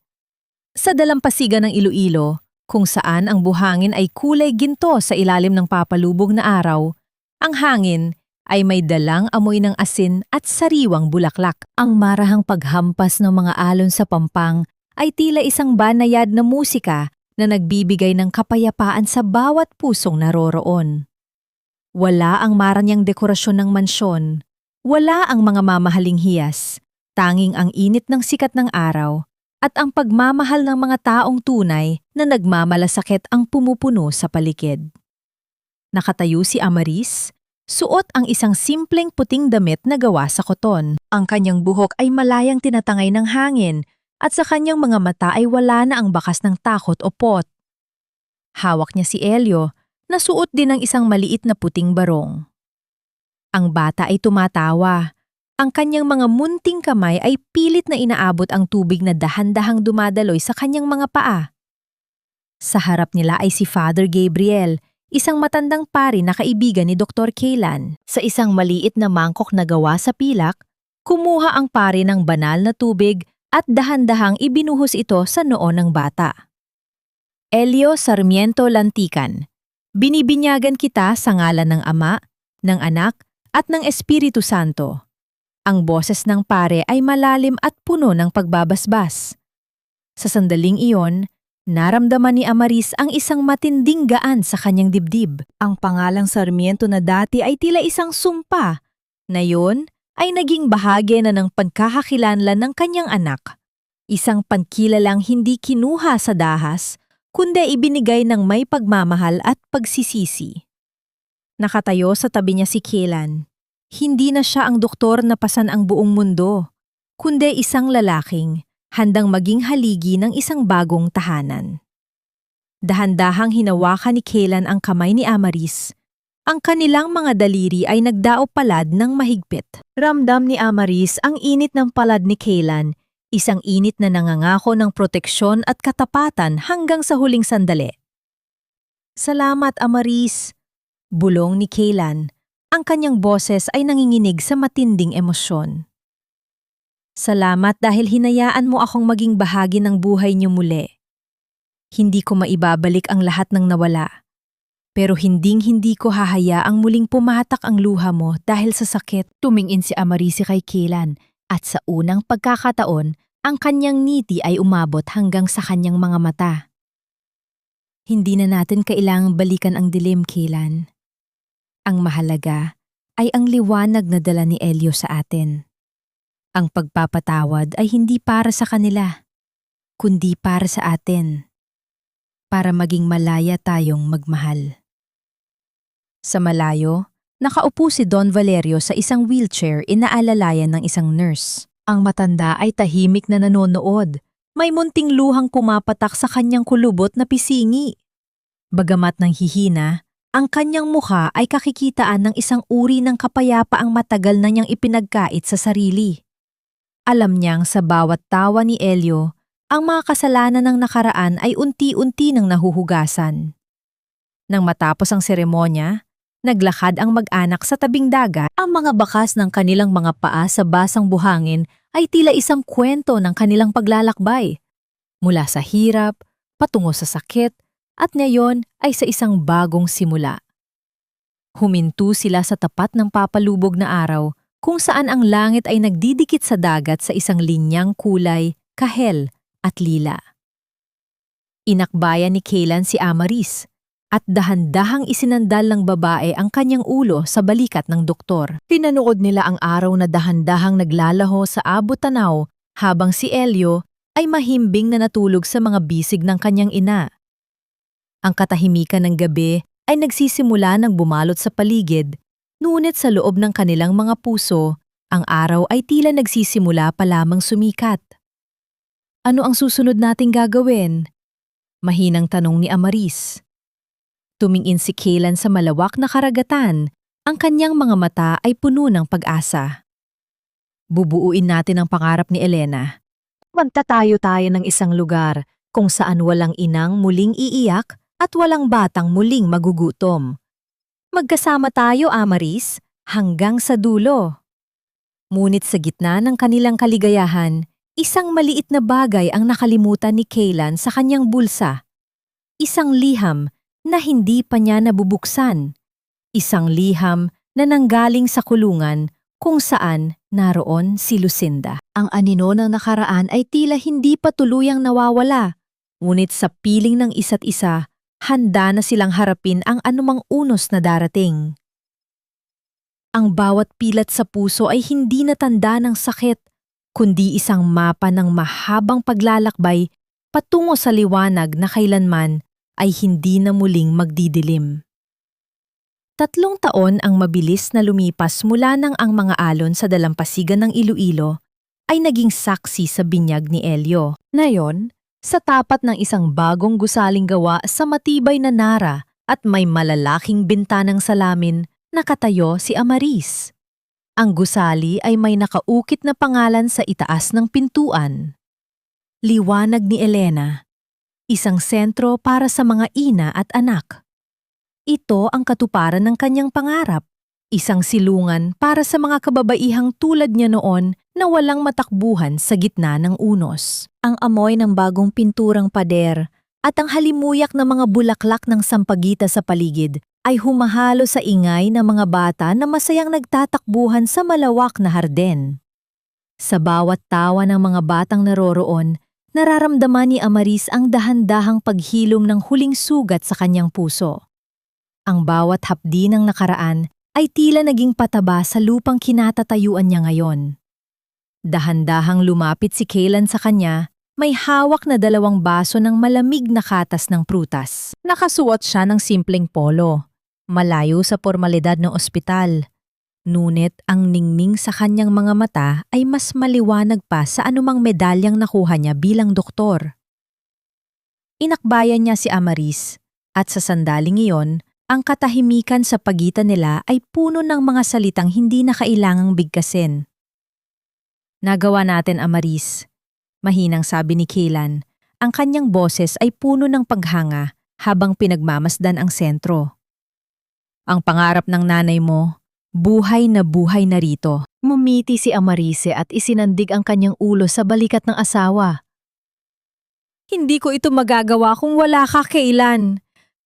Sa dalampasigan ng Iloilo, kung saan ang buhangin ay kulay ginto sa ilalim ng papalubog na araw, ang hangin ay may dalang amoy ng asin at sariwang bulaklak. Ang marahang paghampas ng mga alon sa pampang ay tila isang banayad na musika na nagbibigay ng kapayapaan sa bawat pusong naroroon. Wala ang maranyang dekorasyon ng mansyon, wala ang mga mamahaling hiyas, tanging ang init ng sikat ng araw at ang pagmamahal ng mga taong tunay na nagmamalasakit ang pumupuno sa paligid. Nakatayo si Amaris, suot ang isang simpleng puting damit na gawa sa koton. Ang kanyang buhok ay malayang tinatangay ng hangin at sa kanyang mga mata ay wala na ang bakas ng takot o pot. Hawak niya si Elio na suot din ng isang maliit na puting barong. Ang bata ay tumatawa. Ang kanyang mga munting kamay ay pilit na inaabot ang tubig na dahan-dahang dumadaloy sa kanyang mga paa. Sa harap nila ay si Father Gabriel, isang matandang pari na kaibigan ni Dr. Kaylan. Sa isang maliit na mangkok na gawa sa pilak, kumuha ang pari ng banal na tubig at dahan-dahang ibinuhos ito sa noo ng bata. Elio Sarmiento Lantican, binibinyagan kita sa ngalan ng Ama, ng Anak, at ng Espiritu Santo. Ang boses ng pare ay malalim at puno ng pagbabasbas. Sa sandaling iyon, naramdaman ni Amaris ang isang matinding gaan sa kanyang dibdib. Ang pangalang Sarmiento na dati ay tila isang sumpa, na yun ay naging bahagi na ng pagkakakilanlan ng kanyang anak. Isang pagkilalang hindi kinuha sa dahas, kundi ibinigay ng may pagmamahal at pagsisisi. Nakatayo sa tabi niya si Kaylan. Hindi na siya ang doktor na pasan ang buong mundo, kundi isang lalaking handang maging haligi ng isang bagong tahanan. Dahan-dahang hinawakan ni Kaylan ang kamay ni Amaris. Ang kanilang mga daliri ay nagdaop palad ng mahigpit. Ramdam ni Amaris ang init ng palad ni Kaylan, isang init na nangangako ng proteksyon at katapatan hanggang sa huling sandali. Salamat, Amaris, bulong ni Kaylan. Ang kanyang boses ay nanginginig sa matinding emosyon. Salamat dahil hinayaan mo akong maging bahagi ng buhay niyo muli. Hindi ko maibabalik ang lahat ng nawala. Pero hinding-hindi ko hahayaang muling pumatak ang luha mo dahil sa sakit. Tumingin si Amaris kay Kaylan at sa unang pagkakataon, ang kanyang ngiti ay umabot hanggang sa kanyang mga mata. Hindi na natin kailangang balikan ang dilim, Kaylan. Ang mahalaga ay ang liwanag na dala ni Elio sa atin. Ang pagpapatawad ay hindi para sa kanila, kundi para sa atin. Para maging malaya tayong magmahal. Sa malayo, nakaupo si Don Valerio sa isang wheelchair inaalalayan ng isang nurse. Ang matanda ay tahimik na nanonood. May munting luhang pumapatak sa kanyang kulubot na pisingi. Bagamat nang hihina, ang kanyang mukha ay kakikitaan ng isang uri ng kapayapaang matagal na niyang ipinagkait sa sarili. Alam niyang sa bawat tawa ni Elio, ang mga kasalanan ng nakaraan ay unti-unti nang nahuhugasan. Nang matapos ang seremonya, Naglakad ang mag-anak sa tabing dagat. Ang mga bakas ng kanilang mga paa sa basang buhangin ay tila isang kwento ng kanilang paglalakbay. Mula sa hirap, patungo sa sakit, at ngayon ay sa isang bagong simula. Huminto sila sa tapat ng papalubog na araw kung saan ang langit ay nagdidikit sa dagat sa isang linyang kulay, kahel at lila. Inakbayan ni Kaylan si Amaris at dahan-dahang isinandal ng babae ang kanyang ulo sa balikat ng doktor. Pinanood nila ang araw na dahan-dahang naglalaho sa abot-tanaw habang si Elio ay mahimbing na natulog sa mga bisig ng kanyang ina. Ang katahimikan ng gabi ay nagsisimula ng bumalot sa paligid, ngunit sa loob ng kanilang mga puso, ang araw ay tila nagsisimula pa lamang sumikat. Ano ang susunod nating gagawin? Mahinang tanong ni Amaris. Tumingin si Kaylan sa malawak na karagatan, ang kanyang mga mata ay puno ng pag-asa. Bubuuin natin ang pangarap ni Elena. Magtatayo tayo ng isang lugar kung saan walang inang muling iiyak at walang batang muling magugutom. Magkasama tayo, Amaris, hanggang sa dulo. Ngunit sa gitna ng kanilang kaligayahan, isang maliit na bagay ang nakalimutan ni Kaylan sa kanyang bulsa. Isang liham na hindi pa niya nabubuksan. Isang liham na nanggaling sa kulungan kung saan naroon si Lucinda. Ang anino ng nakaraan ay tila hindi pa tuluyang nawawala, ngunit sa piling ng isa't isa, handa na silang harapin ang anumang unos na darating. Ang bawat pilat sa puso ay hindi na tanda ng sakit, kundi isang mapa ng mahabang paglalakbay patungo sa liwanag na kailanman ay hindi na muling magdidilim. 3 taon ang mabilis na lumipas mula nang ang mga alon sa dalampasigan ng Iloilo ay naging saksi sa binyag ni Elio. Ngayon, sa tapat ng isang bagong gusaling gawa sa matibay na nara at may malalaking bintanang salamin, nakatayo si Amaris. Ang gusali ay may nakaukit na pangalan sa itaas ng pintuan. Liwanag ni Elena. Isang sentro para sa mga ina at anak. Ito ang katuparan ng kanyang pangarap. Isang silungan para sa mga kababaihang tulad niya noon na walang matakbuhan sa gitna ng unos. Ang amoy ng bagong pinturang pader at ang halimuyak na mga bulaklak ng sampagita sa paligid ay humahalo sa ingay ng mga bata na masayang nagtatakbuhan sa malawak na harden. Sa bawat tawa ng mga batang naroroon, nararamdaman ni Amaris ang dahan-dahang paghilom ng huling sugat sa kanyang puso. Ang bawat hapdi ng nakaraan ay tila naging pataba sa lupang kinatatayuan niya ngayon. Dahan-dahang lumapit si Kaylan sa kanya, may hawak na 2 baso ng malamig na katas ng prutas. Nakasuot siya ng simpleng polo, malayo sa pormalidad ng ospital. Ngunit ang ningning sa kanyang mga mata ay mas maliwanag pa sa anumang medalyang nakuha niya bilang doktor. Inakbayan niya si Amaris, at sa sandaling iyon, ang katahimikan sa pagitan nila ay puno ng mga salitang hindi na kailangang bigkasin. Nagawa natin, Amaris. Mahinang sabi ni Kaylan. Ang kanyang boses ay puno ng paghanga habang pinagmamasdan ang sentro. Ang pangarap ng nanay mo, buhay na rito. Mumiti si Amarise at isinandig ang kanyang ulo sa balikat ng asawa. Hindi ko ito magagawa kung wala ka, Kaylan.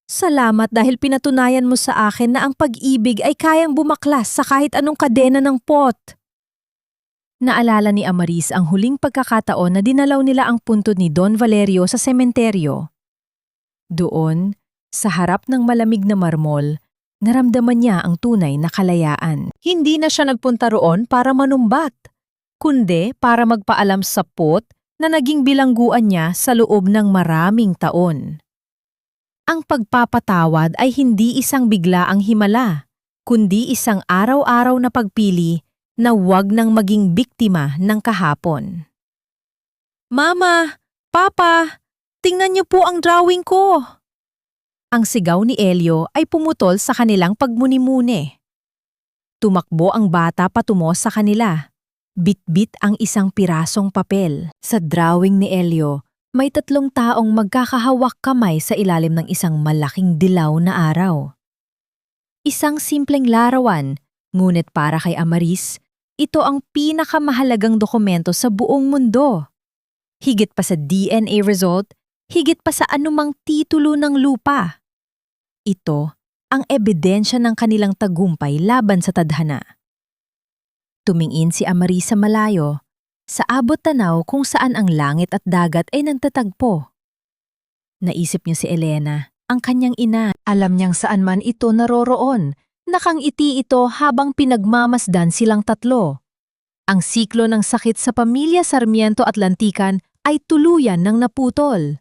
Salamat dahil pinatunayan mo sa akin na ang pag-ibig ay kayang bumaklas sa kahit anong kadena ng pot. Naalala ni Amaris ang huling pagkakataon na dinalaw nila ang puntod ni Don Valerio sa sementeryo. Doon, sa harap ng malamig na marmol, naramdaman niya ang tunay na kalayaan. Hindi na siya nagpunta roon para manumbat, kundi para magpaalam sa pot na naging bilangguan niya sa loob ng maraming taon. Ang pagpapatawad ay hindi isang biglaang himala, kundi isang araw-araw na pagpili na huwag nang maging biktima ng kahapon. Mama! Papa! Tingnan niyo po ang drawing ko! Ang sigaw ni Elio ay pumutol sa kanilang pagmuni-muni. Tumakbo ang bata patungo sa kanila. Bit-bit ang isang pirasong papel. Sa drawing ni Elio, may 3 taong magkakahawak kamay sa ilalim ng isang malaking dilaw na araw. Isang simpleng larawan, ngunit para kay Amaris, ito ang pinakamahalagang dokumento sa buong mundo. Higit pa sa DNA result, higit pa sa anumang titulo ng lupa. Ito ang ebidensya ng kanilang tagumpay laban sa tadhana. Tumingin si Amaris sa malayo, sa abot tanaw kung saan ang langit at dagat ay nagtatagpo. Naisip niya si Elena, ang kanyang ina. Alam niyang saan man ito naroroon. Nakangiti ito habang pinagmamasdan silang tatlo. Ang siklo ng sakit sa pamilya Sarmiento Atlantican ay tuluyan ng naputol.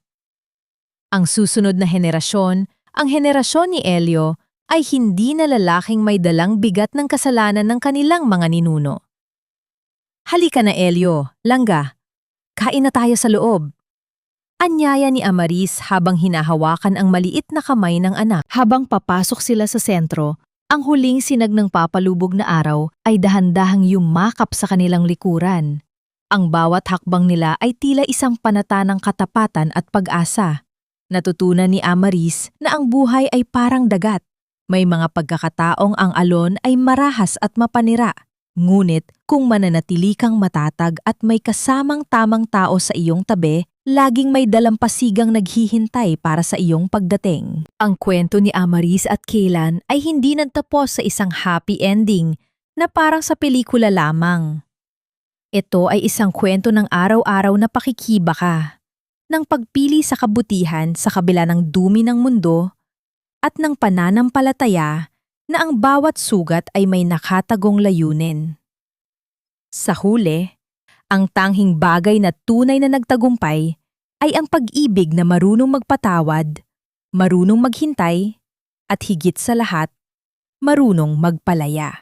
Ang susunod na henerasyon, ang henerasyon ni Elio, ay hindi na lalaking may dalang bigat ng kasalanan ng kanilang mga ninuno. Halika na Elio, langga. Kain na tayo sa loob. Anyaya ni Amaris habang hinahawakan ang maliit na kamay ng anak. Habang papasok sila sa sentro, ang huling sinag ng papalubog na araw ay dahan-dahang yumakap sa kanilang likuran. Ang bawat hakbang nila ay tila isang panata ng katapatan at pag-asa. Natutunan ni Amaris na ang buhay ay parang dagat. May mga pagkakataong ang alon ay marahas at mapanira. Ngunit kung mananatili kang matatag at may kasamang tamang tao sa iyong tabi, laging may dalampasigang naghihintay para sa iyong pagdating. Ang kwento ni Amaris at Kaylan ay hindi nagtapos sa isang happy ending na parang sa pelikula lamang. Ito ay isang kwento ng araw-araw na pakikibaka, ng pagpili sa kabutihan sa kabila ng dumi ng mundo, at ng pananampalataya na ang bawat sugat ay may nakatagong layunin. Sa huli, ang tanghing bagay na tunay na nagtagumpay ay ang pag-ibig na marunong magpatawad, marunong maghintay, at higit sa lahat, marunong magpalaya.